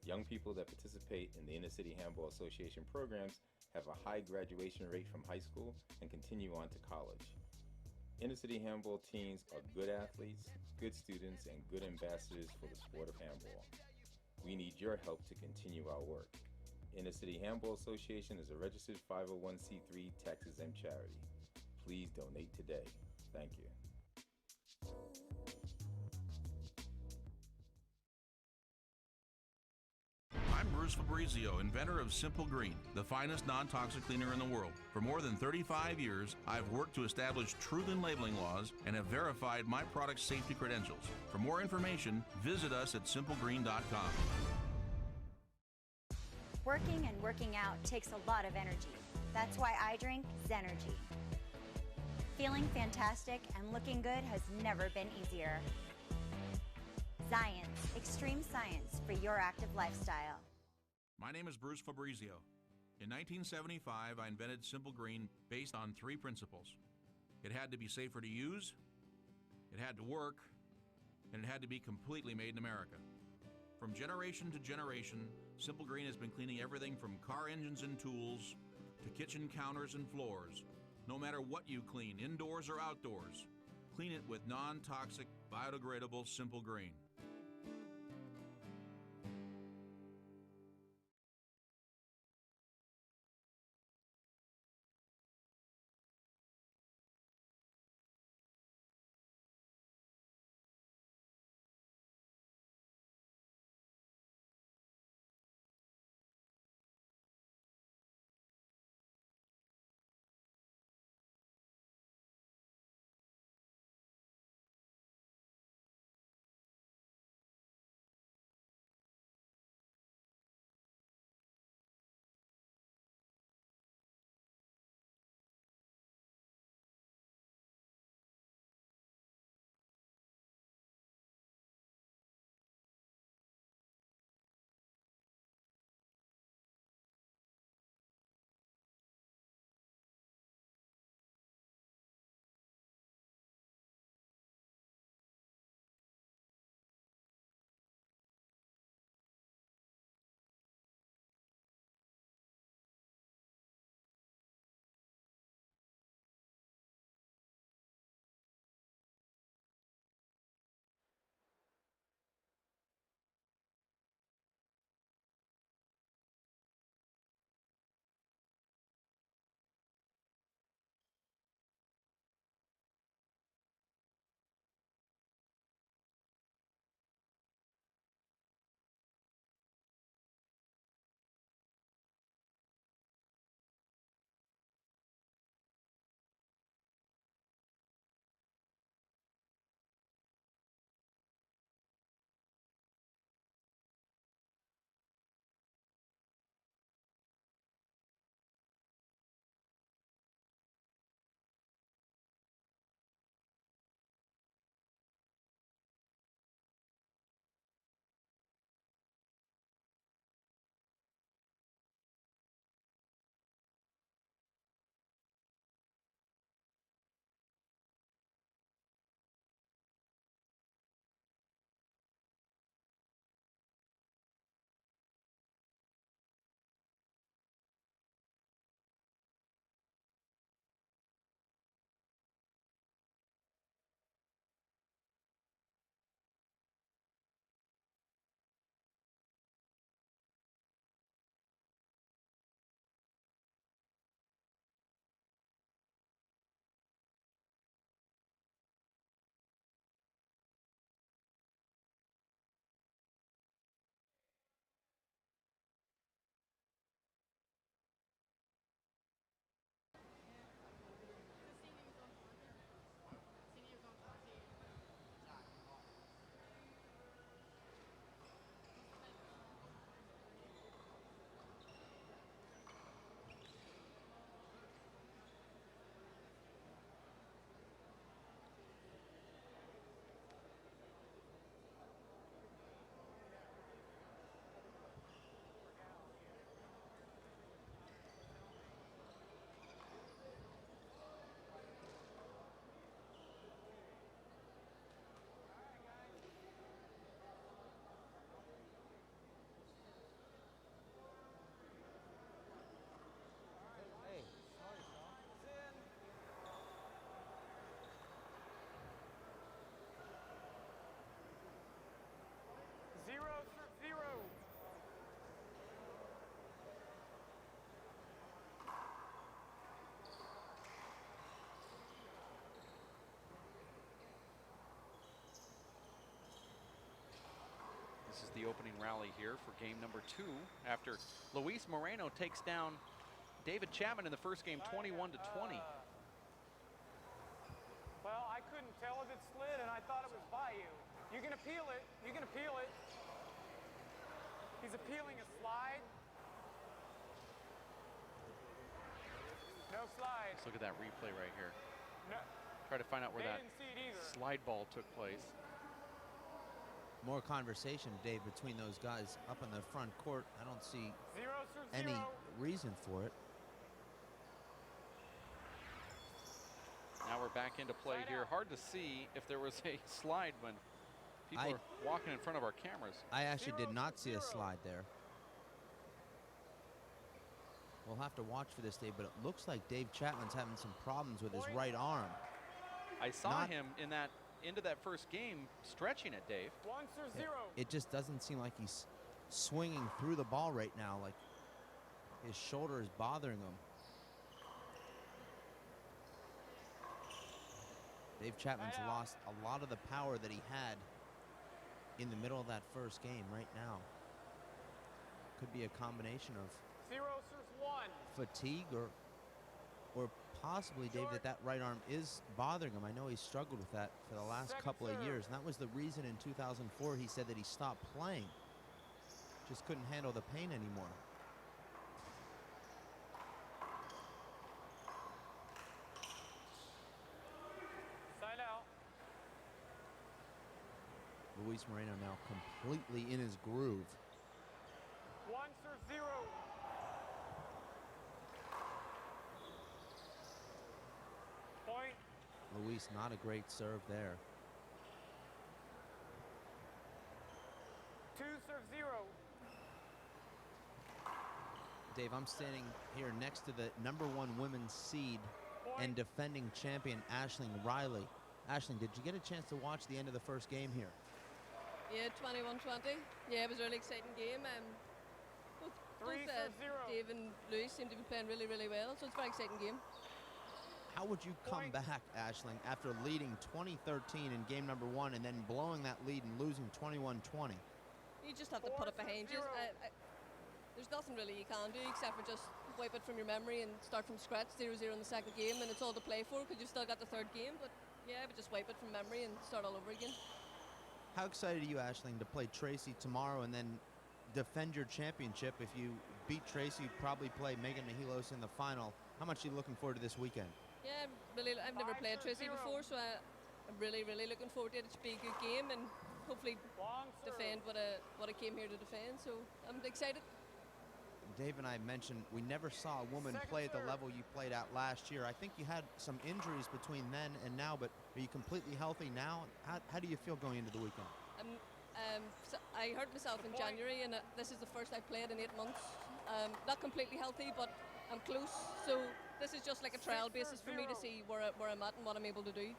Young people that participate in the Inner City Handball Association programs have a high graduation rate from high school and continue on to college. Inner City Handball teams are good athletes, good students, and good ambassadors for the sport of handball. We need your help to continue our work. Inner City Handball Association is a registered 501c3 tax-exempt charity. Please donate today. Thank you. I'm Bruce Fabrizio, inventor of Simple Green, the finest non-toxic cleaner in the world. For more than 35 years, I've worked to establish truth in labeling laws and have verified my product's safety credentials. For more information, visit us at simplegreen.com. Working and working out takes a lot of energy. That's why I drink Zenergy. Feeling fantastic and looking good has never been easier. Science, extreme science for your active lifestyle. My name is Bruce Fabrizio. In 1975, I invented Simple Green based on 3 principles. It had to be safer to use, it had to work, and it had to be completely made in America. From generation to generation, Simple Green has been cleaning everything from car engines and tools to kitchen counters and floors. No matter what you clean, indoors or outdoors, clean it with non-toxic, biodegradable Simple Green. This is the opening rally here for game number 2 after Luis Moreno takes down David Chapman in the first game 21-20. Well, I couldn't tell if it slid, and I thought it was by you. You can appeal it. You can appeal it. He's appealing a slide. No slide. Let's look at that replay right here. No. Try to find out where They that didn't see it either. slide ball took place. More conversation, Dave, between those guys up in the front court. I don't see any reason for it. Now we're back into play Side here. out. Hard to see if there was a slide when people are walking in front of our cameras. I actually did not see a slide there. We'll have to watch for this, Dave, but it looks like Dave Chapman's having some problems with his right arm. I saw him in that into that first game stretching it, Dave. 1-0. It just doesn't seem like he's swinging through the ball right now, like his shoulder is bothering him. Dave Chapman's lost a lot of the power that he had in the middle of that first game right now. Could be a combination of 0 serves 1. fatigue or possibly, Dave, that right arm is bothering him. I know he's struggled with that for the last couple of years, and that was the reason in 2004 he said that he stopped playing. Just couldn't handle the pain anymore. Side out. Luis Moreno now completely in his groove. 1 serves 0. Point. Luis, not a great serve there. 2 serves 0. Dave, I'm standing here next to the #1 women's seed and defending champion Aisling Riley. Aisling, did you get a chance to watch the end of the first game here? Yeah, 21-20. Yeah, it was a really exciting game. Both Dave and Luis seem to be playing really, really well, so it's a very exciting game. How would you come back, Aisling, after leading 2013 in game #1 and then blowing that lead and losing 21-20? You just have to put it behind you. There's nothing really you can do except for just wipe it from your memory and start from scratch, 0-0 in the second game, and it's all to play for because you've still got the third game. But yeah, but just wipe it from memory and start all over again. How excited are you, Aisling, to play Tracy tomorrow and then defend your championship? If you beat Tracy, you probably play Megan Mihalos in the final. How much are you looking forward to this weekend? Yeah, I've never played Tracy before, so I'm really, really looking forward to it. It should be a good game and hopefully defend what I came here to defend. So I'm excited. Dave and I mentioned we never saw a woman play at the level you played at last year. I think you had some injuries between then and now, but are you completely healthy now? How do you feel going into the weekend? So I hurt myself in January, and this is the first I've played in 8 months. Not completely healthy, but I'm close. So this is just like a trial basis for me to see where I'm at and what I'm able to do.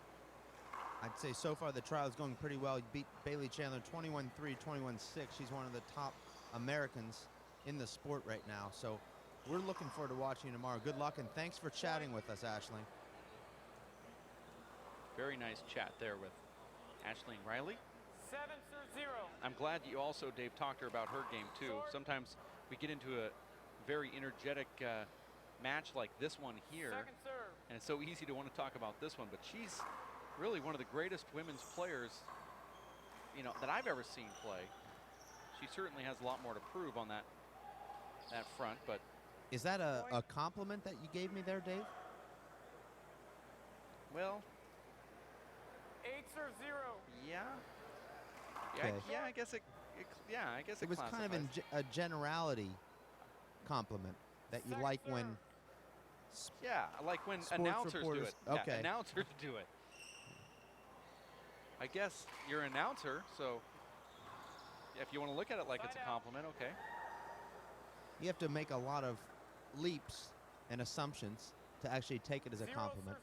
I'd say so far the trial is going pretty well. You beat Bailey Chandler 21-3, 21-6. She's one of the top Americans in the sport right now. So we're looking forward to watching you tomorrow. Good luck, and thanks for chatting with us, Aisling. Very nice chat there with Aisling Riley. 7-0. I'm glad you also, Dave, talked to her about her game too. Sometimes we get into a very energetic match like this one here, and it's so easy to want to talk about this one, but she's really one of the greatest women's players, you know, that I've ever seen play. She certainly has a lot more to prove on that front, but is that a compliment that you gave me there, Dave? Well, 8-0. yeah. Okay. Yeah, I guess it was kind of a generality compliment that you like when announcers do it. Okay. Yeah, announcers do it. I guess you're an announcer, so if you want to look at it like it's a compliment, okay. You have to make a lot of leaps and assumptions to actually take it as a compliment.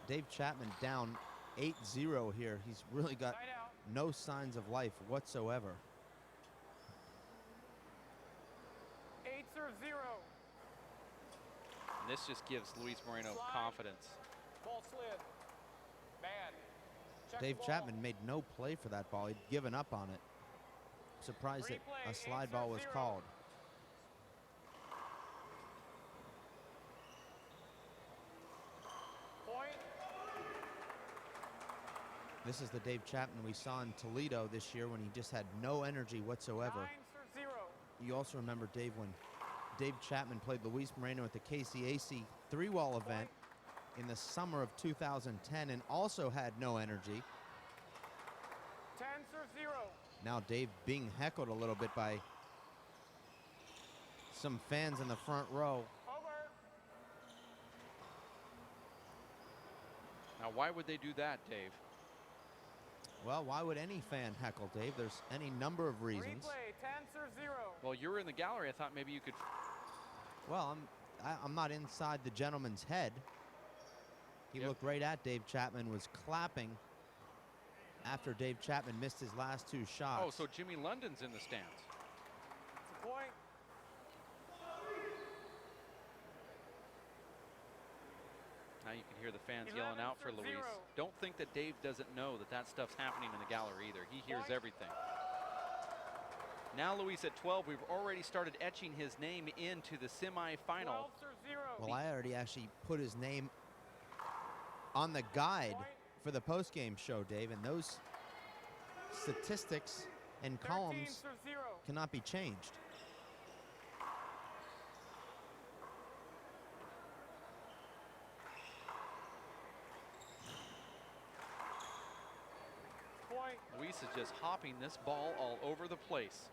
Dave Chapman down 8-0 here. He's really got no signs of life whatsoever. 8-0. And this just gives Luis Moreno confidence. Ball slid. Bad. Dave Chapman made no play for that ball. He'd given up on it. Surprised that a slide ball was called. Point. This is the Dave Chapman we saw in Toledo this year when he just had no energy whatsoever. 9-0. You also remember, Dave, when Dave Chapman played Luis Moreno at the KCAC three-wall event in the summer of 2010 and also had no energy. 10-0. Now Dave being heckled a little bit by some fans in the front row. Over. Now, why would they do that, Dave? Well, why would any fan heckle, Dave? There's any number of reasons. Replay, 10-0. Well, you were in the gallery. I thought maybe you could. Well, I'm not inside the gentleman's head. He looked right at Dave Chapman, was clapping after Dave Chapman missed his last two shots. Oh, so Jimmy London's in the stands. It's a point. Now you can hear the fans yelling out for Luis. Don't think that Dave doesn't know that that stuff's happening in the gallery either. He hears everything. Now Luis at 12. We've already started etching his name into the semifinal. 12-0. Well, I already actually put his name on the guide for the postgame show, Dave, and those statistics and columns 13-0. cannot be changed. Point. Luis is just hopping this ball all over the place.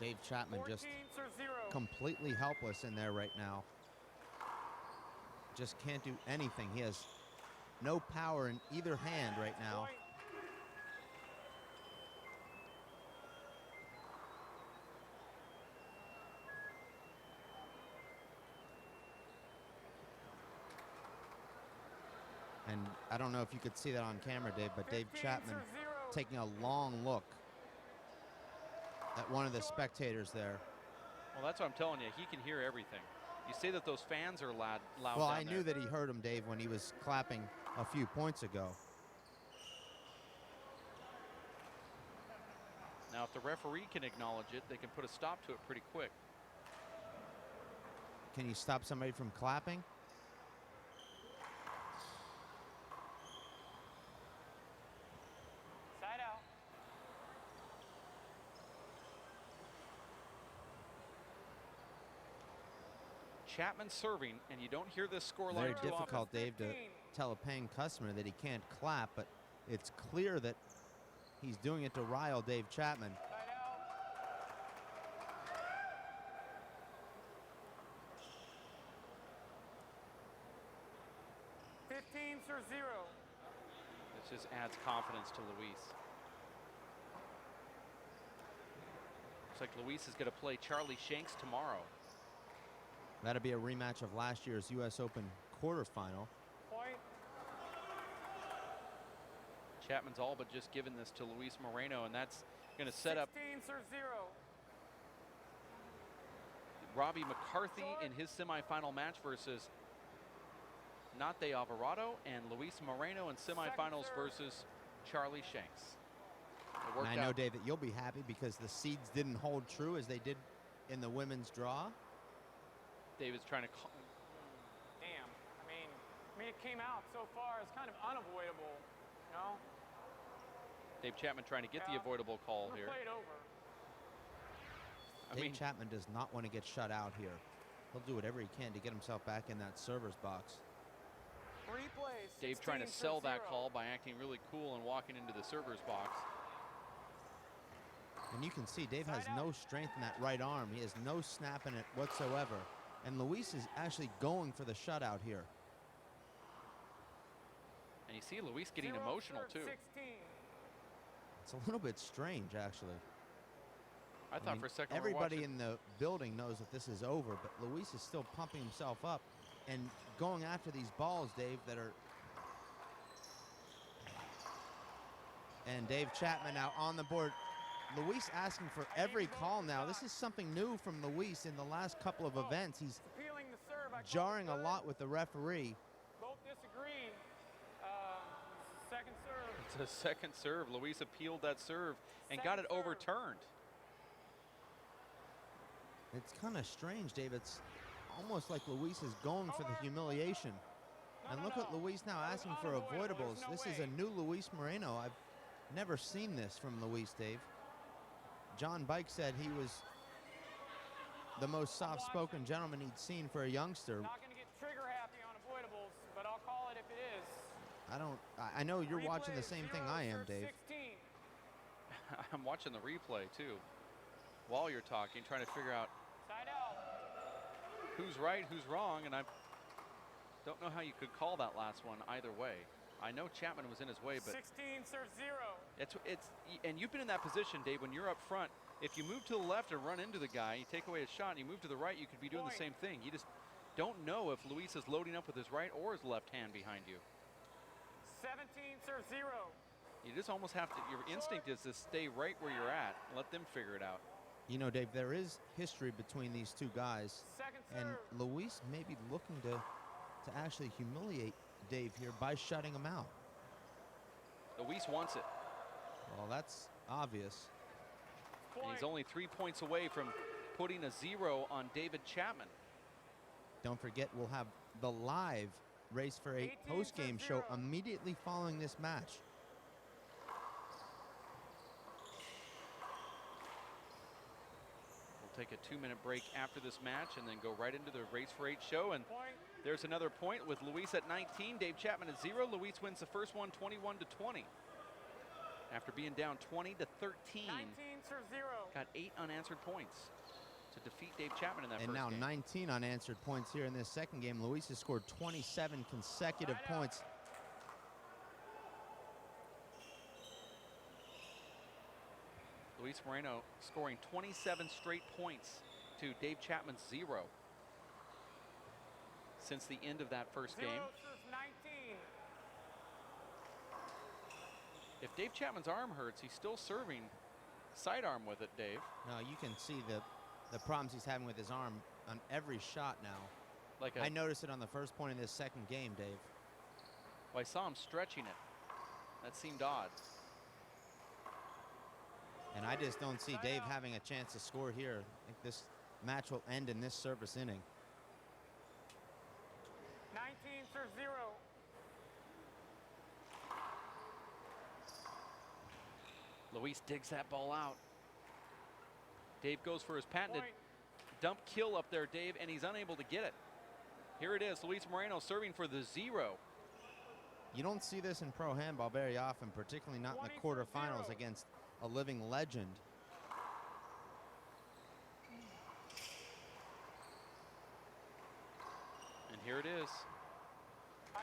Dave Chapman 14-0. just completely helpless in there right now. Just can't do anything. He has no power in either hand right now. Point. And I don't know if you could see that on camera, Dave, but Dave 15-0. Chapman taking a long look at one of the spectators there. Well, that's what I'm telling you. He can hear everything. You say that those fans are loud Well, down I knew there. that he heard him, Dave, when he was clapping a few points ago. Now, if the referee can acknowledge it, they can put a stop to it pretty quick. Can you stop somebody from clapping? Side out. Chapman serving, and you don't hear this scoreline Very too difficult, often. Dave, to tell a paying customer that he can't clap, but it's clear that he's doing it to rile Dave Chapman. Side out. $15-0. This just adds confidence to Luis. Looks like Luis is going to play Charlie Shanks tomorrow. That'll be a rematch of last year's U.S. Open quarterfinal. Point. Chapman's all but just given this to Luis Moreno, and that's going to set up 16-0. Robbie McCarthy in his semifinal match versus Nate Alvarado, and Luis Moreno in semifinals versus Charlie Shanks. It worked And I know, out. Dave, that you'll be happy because the seeds didn't hold true as they did in the women's draw. David's trying to call. Damn. I mean, it came out so far. It's kind of unavoidable, you know? Dave Chapman trying to get the Yeah. avoidable call I'm gonna here. play it over. I Dave mean, Chapman does not want to get shut out here. He'll do whatever he can to get himself back in that server's box. Replay. Dave trying to sell that 16-0. call by acting really cool and walking into the server's box. And you can see Dave has no strength in that right arm. He has no snap in it whatsoever. And Luis is actually going for the shutout here. And you see Luis getting 0, emotional serve, too. 16. It's a little bit strange, actually. I thought mean, for a second we were everybody watching- in the building knows that this is over, but Luis is still pumping himself up and going after these balls, Dave, that are... And Dave Chapman now on the board. Luis asking for every call now. This is something new from Luis in the last couple of events. He's Appealing the serve. I jarring a lot with the referee. Both disagree. Second serve. It's a second serve. Luis appealed that serve and got it overturned. It's kind of strange, Dave. It's almost like Luis is going for the humiliation. And look at Luis now asking for avoidables. This is a new Luis Moreno. I've never seen this from Luis, Dave. John Bike said he was the most soft-spoken gentleman he'd seen for a youngster. Not going to get trigger happy on avoidables, but I'll call it if it is. I know you're watching the same thing I am, Dave. 16. I'm watching the replay too while you're talking, trying to figure out Side out. who's right, who's wrong, and I don't know how you could call that last one either way. I know Chapman was in his way, but 16 serve 0. and you've been in that position, Dave, when you're up front. If you move to the left and run into the guy, you take away his shot, and you move to the right, you could be doing the same thing. You just don't know if Luis is loading up with his right or his left hand behind you. 17 serve 0. You just almost have to, your instinct is to stay right where you're at. Let them figure it out. You know, Dave, there is history between these two guys. Second And serve. Luis may be looking to actually humiliate Dave here by shutting him out. Luis wants it. Well, that's obvious. And he's only 3 points away from putting a 0 on David Chapman. Don't forget, we'll have the live Race for 8 post-game show immediately following this match. We'll take a 2-minute break after this match and then go right into the Race for 8 show. And there's another point with Luis at 19, Dave Chapman at 0. Luis wins the first one 21-20. After being down 20-13, 19 serve 0. got 8 unanswered points to defeat Dave Chapman in that And first now game. 19 unanswered points here in this second game. Luis has scored 27 consecutive points. Luis Moreno scoring 27 straight points to Dave Chapman's 0 since the end of that first 0 game. serve 19. If Dave Chapman's arm hurts, he's still serving sidearm with it, Dave. Now you can see the problems he's having with his arm on every shot now. Like I noticed it on the first point in this second game, Dave. Well, I saw him stretching it. That seemed odd. And I just don't see Dave having a chance to score here. I think this match will end in this service inning. 19 serve 0. Luis digs that ball out. Dave goes for his patented dump kill up there, Dave, and he's unable to get it. Here it is, Luis Moreno serving for the 0. You don't see this in pro handball very often, particularly not in the quarterfinals against a living legend. And here it is.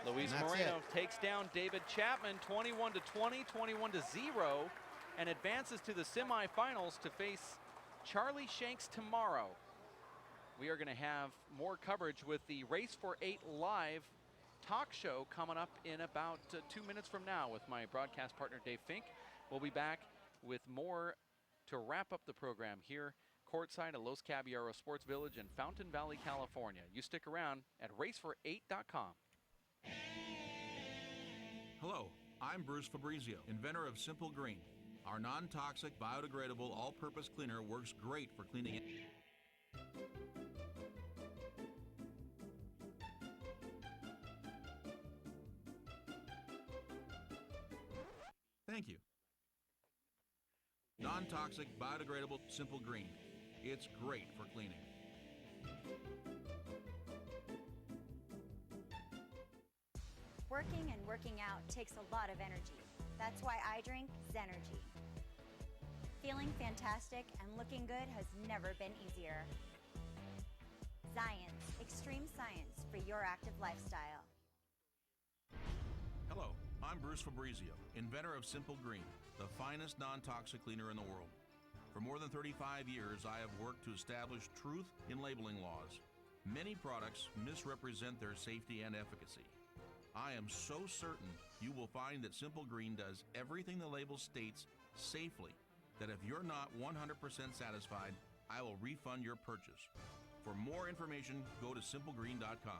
Luis Moreno takes down David Chapman 21-20, 21-0, and advances to the semifinals to face Charlie Shanks tomorrow. We are going to have more coverage with the Race for 8 live talk show coming up in about 2 minutes from now with my broadcast partner Dave Fink. We'll be back with more to wrap up the program here courtside at Los Caballeros Sports Village in Fountain Valley, California. You stick around at racefor8.com. Hello, I'm Bruce Fabrizio, inventor of Simple Green. Our non-toxic, biodegradable, all-purpose cleaner works great for cleaning it. Thank you. Non-toxic, biodegradable, Simple Green. It's great for cleaning. Working and working out takes a lot of energy. That's why I drink Zenergy. Feeling fantastic and looking good has never been easier. Science, extreme science for your active lifestyle. Hello, I'm Bruce Fabrizio, inventor of Simple Green, the finest non-toxic cleaner in the world. For more than 35 years, I have worked to establish truth in labeling laws. Many products misrepresent their safety and efficacy. I am so certain you will find that Simple Green does everything the label states safely, that if you're not 100% satisfied, I will refund your purchase. For more information, go to simplegreen.com.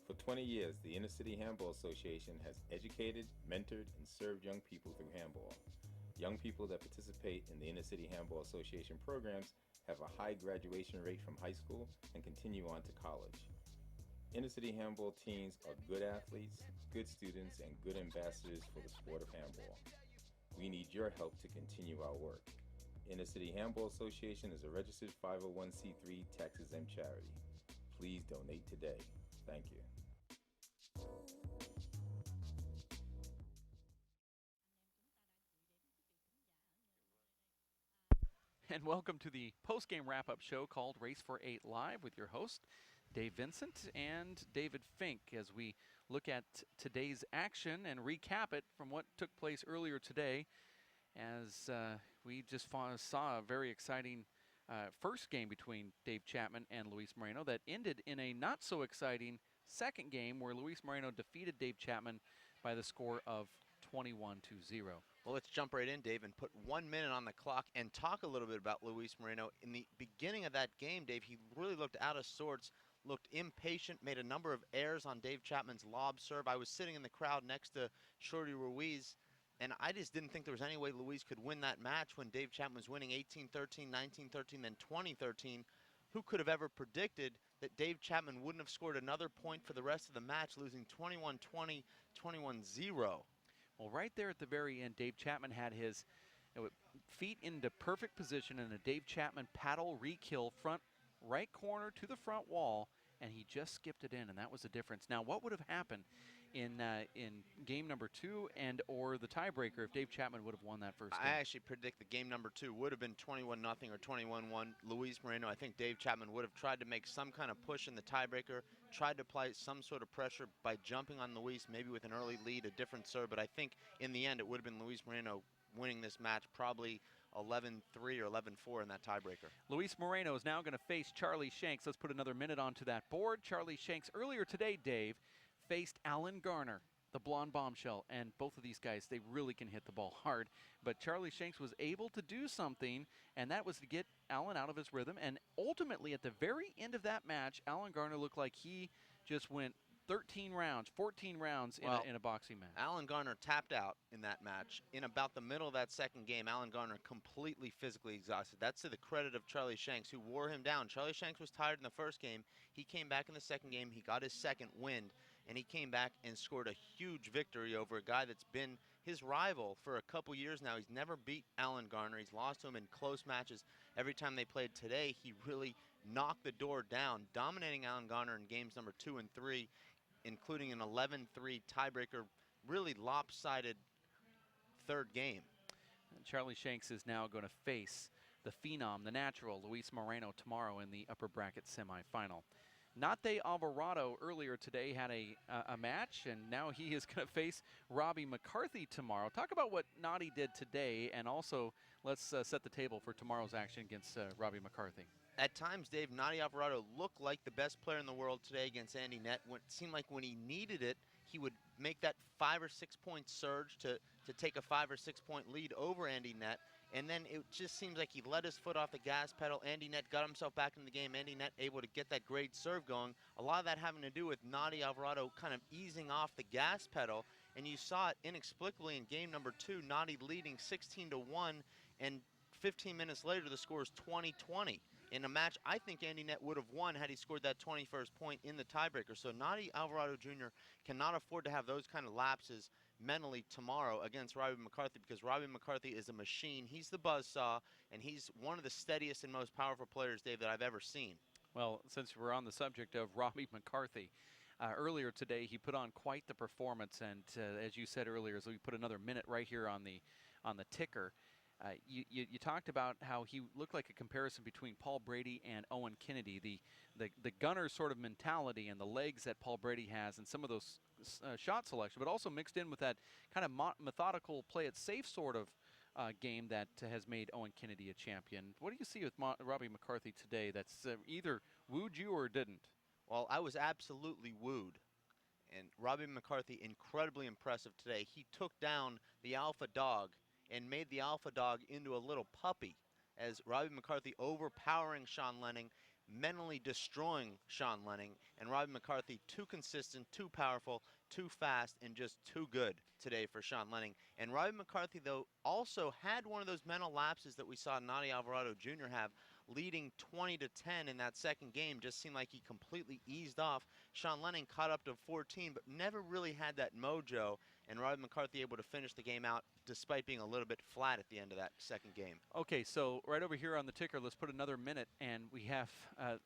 For 20 years, the Inner City Handball Association has educated, mentored, and served young people through handball. Young people that participate in the Inner City Handball Association programs have a high graduation rate from high school and continue on to college. Inner City Handball teams are good athletes, good students, and good ambassadors for the sport of handball. We need your help to continue our work. Inner City Handball Association is a registered 501c3 tax-exempt charity. Please donate today. Thank you. And welcome to the post-game wrap-up show called Race for 8 Live with your host, Dave Vincent and David Fink, as we look at today's action and recap it from what took place earlier today, as we just saw a very exciting first game between Dave Chapman and Luis Moreno that ended in a not-so-exciting second game where Luis Moreno defeated Dave Chapman by the score of 21-0. Well, let's jump right in, Dave, and put 1 minute on the clock and talk a little bit about Luis Moreno. In the beginning of that game, Dave, he really looked out of sorts, looked impatient, made a number of errors on Dave Chapman's lob serve. I was sitting in the crowd next to Shorty Ruiz, and I just didn't think there was any way Luis could win that match when Dave Chapman was winning 18-13, 19-13, then 20-13. Who could have ever predicted that Dave Chapman wouldn't have scored another point for the rest of the match, losing 21-20, 21-0? Well, right there at the very end, Dave Chapman had his feet into perfect position in a Dave Chapman paddle re-kill front right corner to the front wall, and he just skipped it in, and that was the difference. Now, what would have happened in game number 2 and or the tiebreaker if Dave Chapman would have won that first game? I actually predict that game number 2 would have been 21-0 or 21-1. Luis Moreno, I think Dave Chapman would have tried to make some kind of push in the tiebreaker, tried to apply some sort of pressure by jumping on Luis, maybe with an early lead, a different serve, but I think in the end it would have been Luis Moreno winning this match, probably 11-3 or 11-4 in that tiebreaker. Luis Moreno is now going to face Charlie Shanks. Let's put another minute onto that board. Charlie Shanks earlier today, Dave, faced Alan Garner, the blonde bombshell, and both of these guys, they really can hit the ball hard. But Charlie Shanks was able to do something, and that was to get Alan out of his rhythm. And ultimately, at the very end of that match, Alan Garner looked like he just went 13 rounds, 14 rounds in a boxing match. Alan Garner tapped out in that match. In about the middle of that second game, Alan Garner completely physically exhausted. That's to the credit of Charlie Shanks, who wore him down. Charlie Shanks was tired in the first game. He came back in the second game. He got his second wind, and he came back and scored a huge victory over a guy that's been his rival for a couple years now. He's never beat Alan Garner. He's lost to him in close matches. Every time they played today, he really knocked the door down, dominating Alan Garner in games number 2 and 3, including an 11-3 tiebreaker, really lopsided third game. And Charlie Shanks is now going to face the phenom, the natural, Luis Moreno tomorrow in the upper bracket semifinal. Nate Alvarado earlier today had a match, and now he is going to face Robbie McCarthy tomorrow. Talk about what Nate did today, and also let's set the table for tomorrow's action against Robbie McCarthy. At times, Dave, Nate Alvarado looked like the best player in the world today against Andy Nett. It seemed like when he needed it, he would make that 5 or 6 point surge to take a 5 or 6 point lead over Andy Nett. And then it just seems like he let his foot off the gas pedal. Andy Nett got himself back in the game. Andy Nett able to get that great serve going. A lot of that having to do with Nate Alvarado kind of easing off the gas pedal. And you saw it inexplicably in game number 2, Nate leading 16-1, and 15 minutes later the score is 20-20. In a match I think Andy Nett would have won had he scored that 21st point in the tiebreaker. So Nate Alvarado Jr. cannot afford to have those kind of lapses mentally tomorrow against Robbie McCarthy, because Robbie McCarthy is a machine. He's the buzzsaw, and he's one of the steadiest and most powerful players, Dave, that I've ever seen. Well, since we're on the subject of Robbie McCarthy, earlier today he put on quite the performance, and as you said earlier, as we put another minute right here on the ticker, you talked about how he looked like a comparison between Paul Brady and Owen Kennedy, the gunner sort of mentality and the legs that Paul Brady has, and some of those shot selection, but also mixed in with that kind of methodical, play it safe sort of game that has made Owen Kennedy a champion. What do you see with Robbie McCarthy today that's either wooed you or didn't? Well, I was absolutely wooed. And Robbie McCarthy, incredibly impressive today. He took down the alpha dog and made the alpha dog into a little puppy, as Robbie McCarthy overpowering Sean Lenning, mentally destroying Sean Lenning, and Robbie McCarthy too consistent, too powerful, too fast, and just too good today for Sean Lenning. And Robbie McCarthy, though, also had one of those mental lapses that we saw Nani Alvarado Jr. have, leading 20-10 in that second game. Just seemed like he completely eased off. Sean Lenning caught up to 14, but never really had that mojo, and Robbie McCarthy able to finish the game out despite being a little bit flat at the end of that second game. Okay, so right over here on the ticker, let's put another minute, and we have,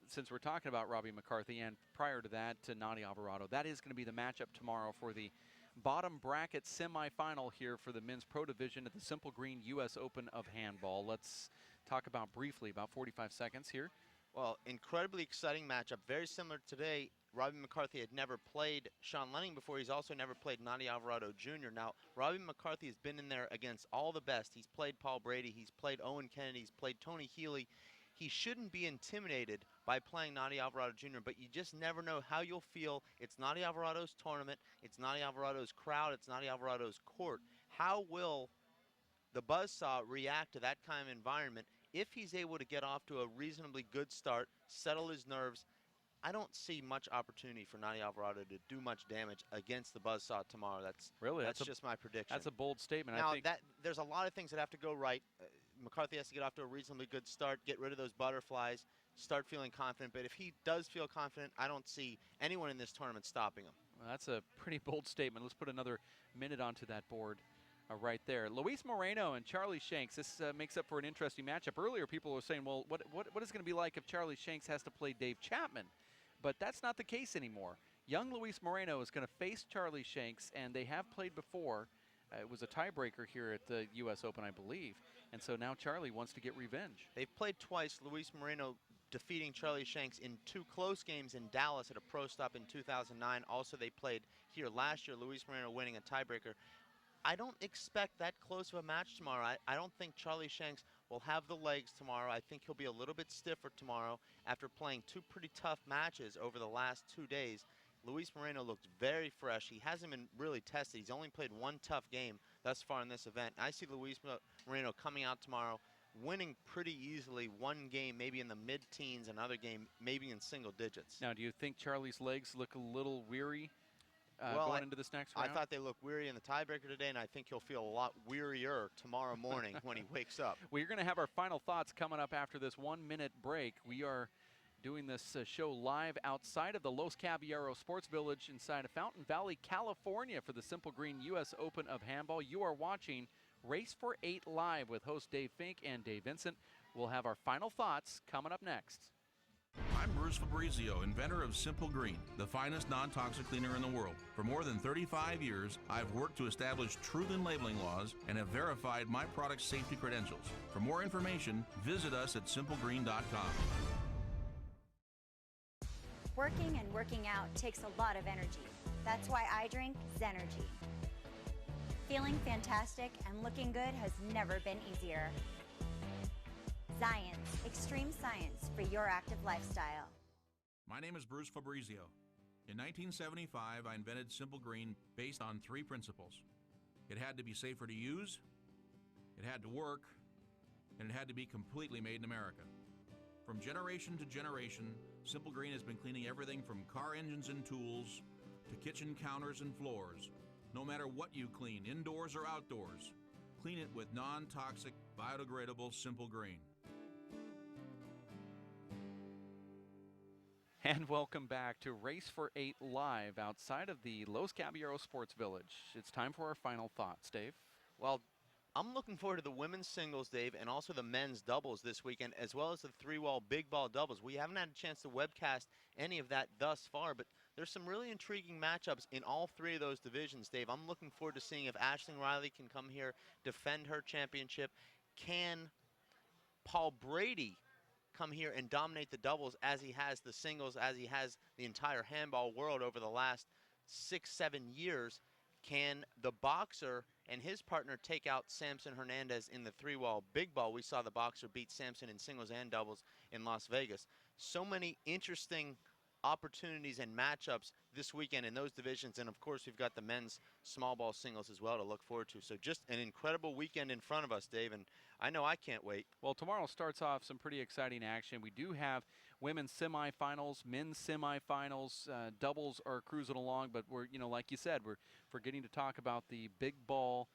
since we're talking about Robbie McCarthy, and prior to that, to Nani Alvarado, that is going to be the matchup tomorrow for the bottom bracket semifinal here for the men's pro division at the Simple Green U.S. Open of Handball. Let's talk about briefly, about 45 seconds here. Well, incredibly exciting matchup. Very similar today. Robbie McCarthy had never played Sean Lenning before. He's also never played Nani Alvarado Jr. Now, Robbie McCarthy has been in there against all the best. He's played Paul Brady. He's played Owen Kennedy. He's played Tony Healy. He shouldn't be intimidated by playing Nani Alvarado Jr., but you just never know how you'll feel. It's Nani Alvarado's tournament. It's Nani Alvarado's crowd. It's Nani Alvarado's court. How will the buzzsaw react to that kind of environment if he's able to get off to a reasonably good start, settle his nerves? I don't see much opportunity for Nani Alvarado to do much damage against the buzzsaw tomorrow. That's just my prediction. That's a bold statement. Now, I think there's a lot of things that have to go right. McCarthy has to get off to a reasonably good start, get rid of those butterflies, start feeling confident. But if he does feel confident, I don't see anyone in this tournament stopping him. Well, that's a pretty bold statement. Let's put another minute onto that board. Right there. Luis Moreno and Charlie Shanks. This makes up for an interesting matchup. Earlier, people were saying, well, what is it going to be like if Charlie Shanks has to play Dave Chapman? But that's not the case anymore. Young Luis Moreno is going to face Charlie Shanks, and they have played before. It was a tiebreaker here at the U.S. Open, I believe. And so now Charlie wants to get revenge. They've played twice. Luis Moreno defeating Charlie Shanks in 2 close games in Dallas at a pro stop in 2009. Also, they played here last year, Luis Moreno winning a tiebreaker. I don't expect that close of a match tomorrow. I don't think Charlie Shanks will have the legs tomorrow. I think he'll be a little bit stiffer tomorrow after playing 2 pretty tough matches over the last 2 days. Luis Moreno looks very fresh. He hasn't been really tested. He's only played 1 tough game thus far in this event. I see Luis Moreno coming out tomorrow, winning pretty easily 1 game, maybe in the mid-teens, another game, maybe in single digits. Now, do you think Charlie's legs look a little weary well, going into this next round? I thought they looked weary in the tiebreaker today, and I think he'll feel a lot wearier tomorrow morning when he wakes up. We're going to have our final thoughts coming up after this 1-minute break. We are doing this show live outside of the Los Caballeros Sports Village inside of Fountain Valley, California for the Simple Green U.S. Open of Handball. You are watching Race for 8 live with host Dave Fink and Dave Vincent. We'll have our final thoughts coming up next. I'm Bruce Fabrizio, inventor of Simple Green, the finest non-toxic cleaner in the world. For more than 35 years, I've worked to establish truth in labeling laws and have verified my product's safety credentials. For more information, visit us at simplegreen.com. Working and working out takes a lot of energy. That's why I drink Zenergy. Feeling fantastic and looking good has never been easier. Science, extreme science for your active lifestyle. My name is Bruce Fabrizio. In 1975, I invented Simple Green based on 3 principles. It had to be safer to use, it had to work, and it had to be completely made in America. From generation to generation, Simple Green has been cleaning everything from car engines and tools to kitchen counters and floors. No matter what you clean, indoors or outdoors, clean it with non-toxic, biodegradable Simple Green. And welcome back to Race for 8 live outside of the Los Caballeros Sports Village. It's time for our final thoughts, Dave. Well, I'm looking forward to the women's singles, Dave, and also the men's doubles this weekend, as well as the 3-wall big ball doubles. We haven't had a chance to webcast any of that thus far, but there's some really intriguing matchups in all 3 of those divisions, Dave. I'm looking forward to seeing if Aisling Riley can come here, defend her championship. Can Paul Brady come here and dominate the doubles as he has the singles, as he has the entire handball world over the last 6-7 years? Can the boxer and his partner take out Samson Hernandez in the 3-wall big ball? We saw the boxer beat Samson in singles and doubles in Las Vegas. So many interesting opportunities and matchups this weekend in those divisions. And of course, we've got the men's small ball singles as well to look forward to. So just an incredible weekend in front of us, Dave, and I know I can't wait. Well, tomorrow starts off some pretty exciting action. We do have women's semifinals, men's semifinals, doubles are cruising along, but we're, like you said, we're forgetting to talk about the big ball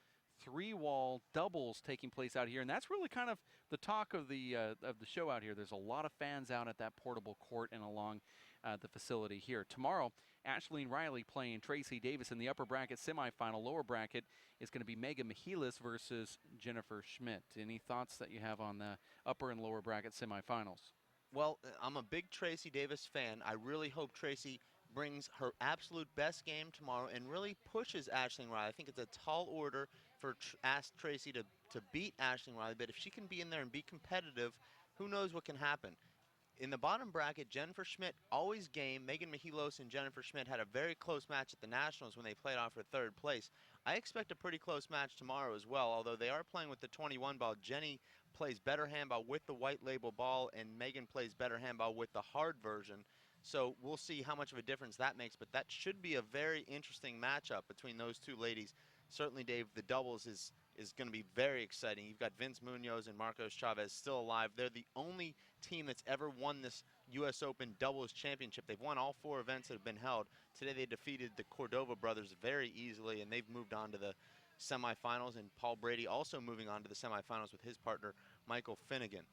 3-wall doubles taking place out here, and that's really kind of the talk of the show out here. There's a lot of fans out at that portable court and along the facility here. Tomorrow, Ashleen Riley playing Tracy Davis in the upper bracket semifinal. Lower bracket is going to be Megan Michilis versus Jennifer Schmidt. Any thoughts that you have on the upper and lower bracket semifinals? Well, I'm a big Tracy Davis fan. I really hope Tracy brings her absolute best game tomorrow and really pushes Ashleen Riley. I think it's a tall order for ask Tracy to beat Ashleen Riley, but if she can be in there and be competitive, who knows what can happen. In the bottom bracket, Jennifer Schmidt always game. Megan Michilos and Jennifer Schmidt had a very close match at the Nationals when they played off for third place. I expect a pretty close match tomorrow as well, although they are playing with the 21 ball. Jenny plays better handball with the white label ball, and Megan plays better handball with the hard version. So we'll see how much of a difference that makes, but that should be a very interesting matchup between those two ladies. Certainly, Dave, the doubles is going to be very exciting. You've got Vince Munoz and Marcos Chavez still alive. They're the only team that's ever won this U.S. Open doubles championship. They've won all 4 events that have been held. Today they defeated the Cordova brothers very easily, and they've moved on to the semifinals, and Paul Brady also moving on to the semifinals with his partner, Michael Finnegan.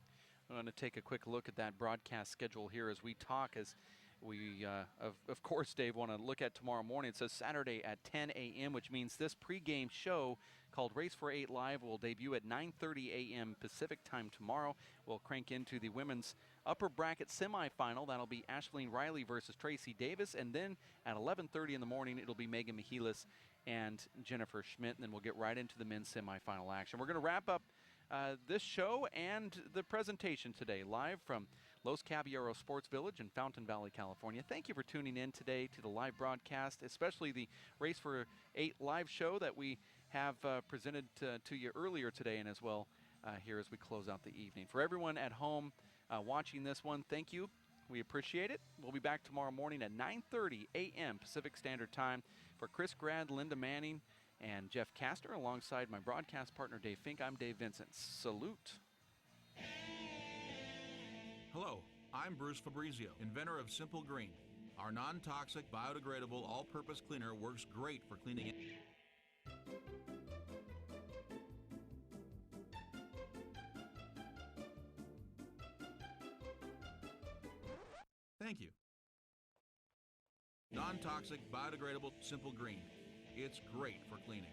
I'm going to take a quick look at that broadcast schedule here as we talk, as we, of course, Dave, want to look at tomorrow morning. It says Saturday at 10 a.m., which means this pregame show called Race for 8 Live will debut at 9:30 a.m. Pacific time tomorrow. We'll crank into the women's upper bracket semifinal. That'll be Ashleen Riley versus Tracy Davis. And then at 11:30 in the morning, it'll be Megan Michilis and Jennifer Schmidt. And then we'll get right into the men's semifinal action. We're going to wrap up this show and the presentation today live from Los Caballeros Sports Village in Fountain Valley, California. Thank you for tuning in today to the live broadcast, especially the Race for 8 live show that we have presented to you earlier today, and as well here as we close out the evening. For everyone at home watching this one, thank you. We appreciate it. We'll be back tomorrow morning at 9:30 a.m. Pacific Standard Time. For Chris Grad, Linda Manning, and Jeff Castor, alongside my broadcast partner Dave Fink, I'm Dave Vincent. Salute. Hello, I'm Bruce Fabrizio, inventor of Simple Green. Our non-toxic, biodegradable, all-purpose cleaner works great for cleaning it. Thank you. Non-toxic, biodegradable, Simple Green. It's great for cleaning.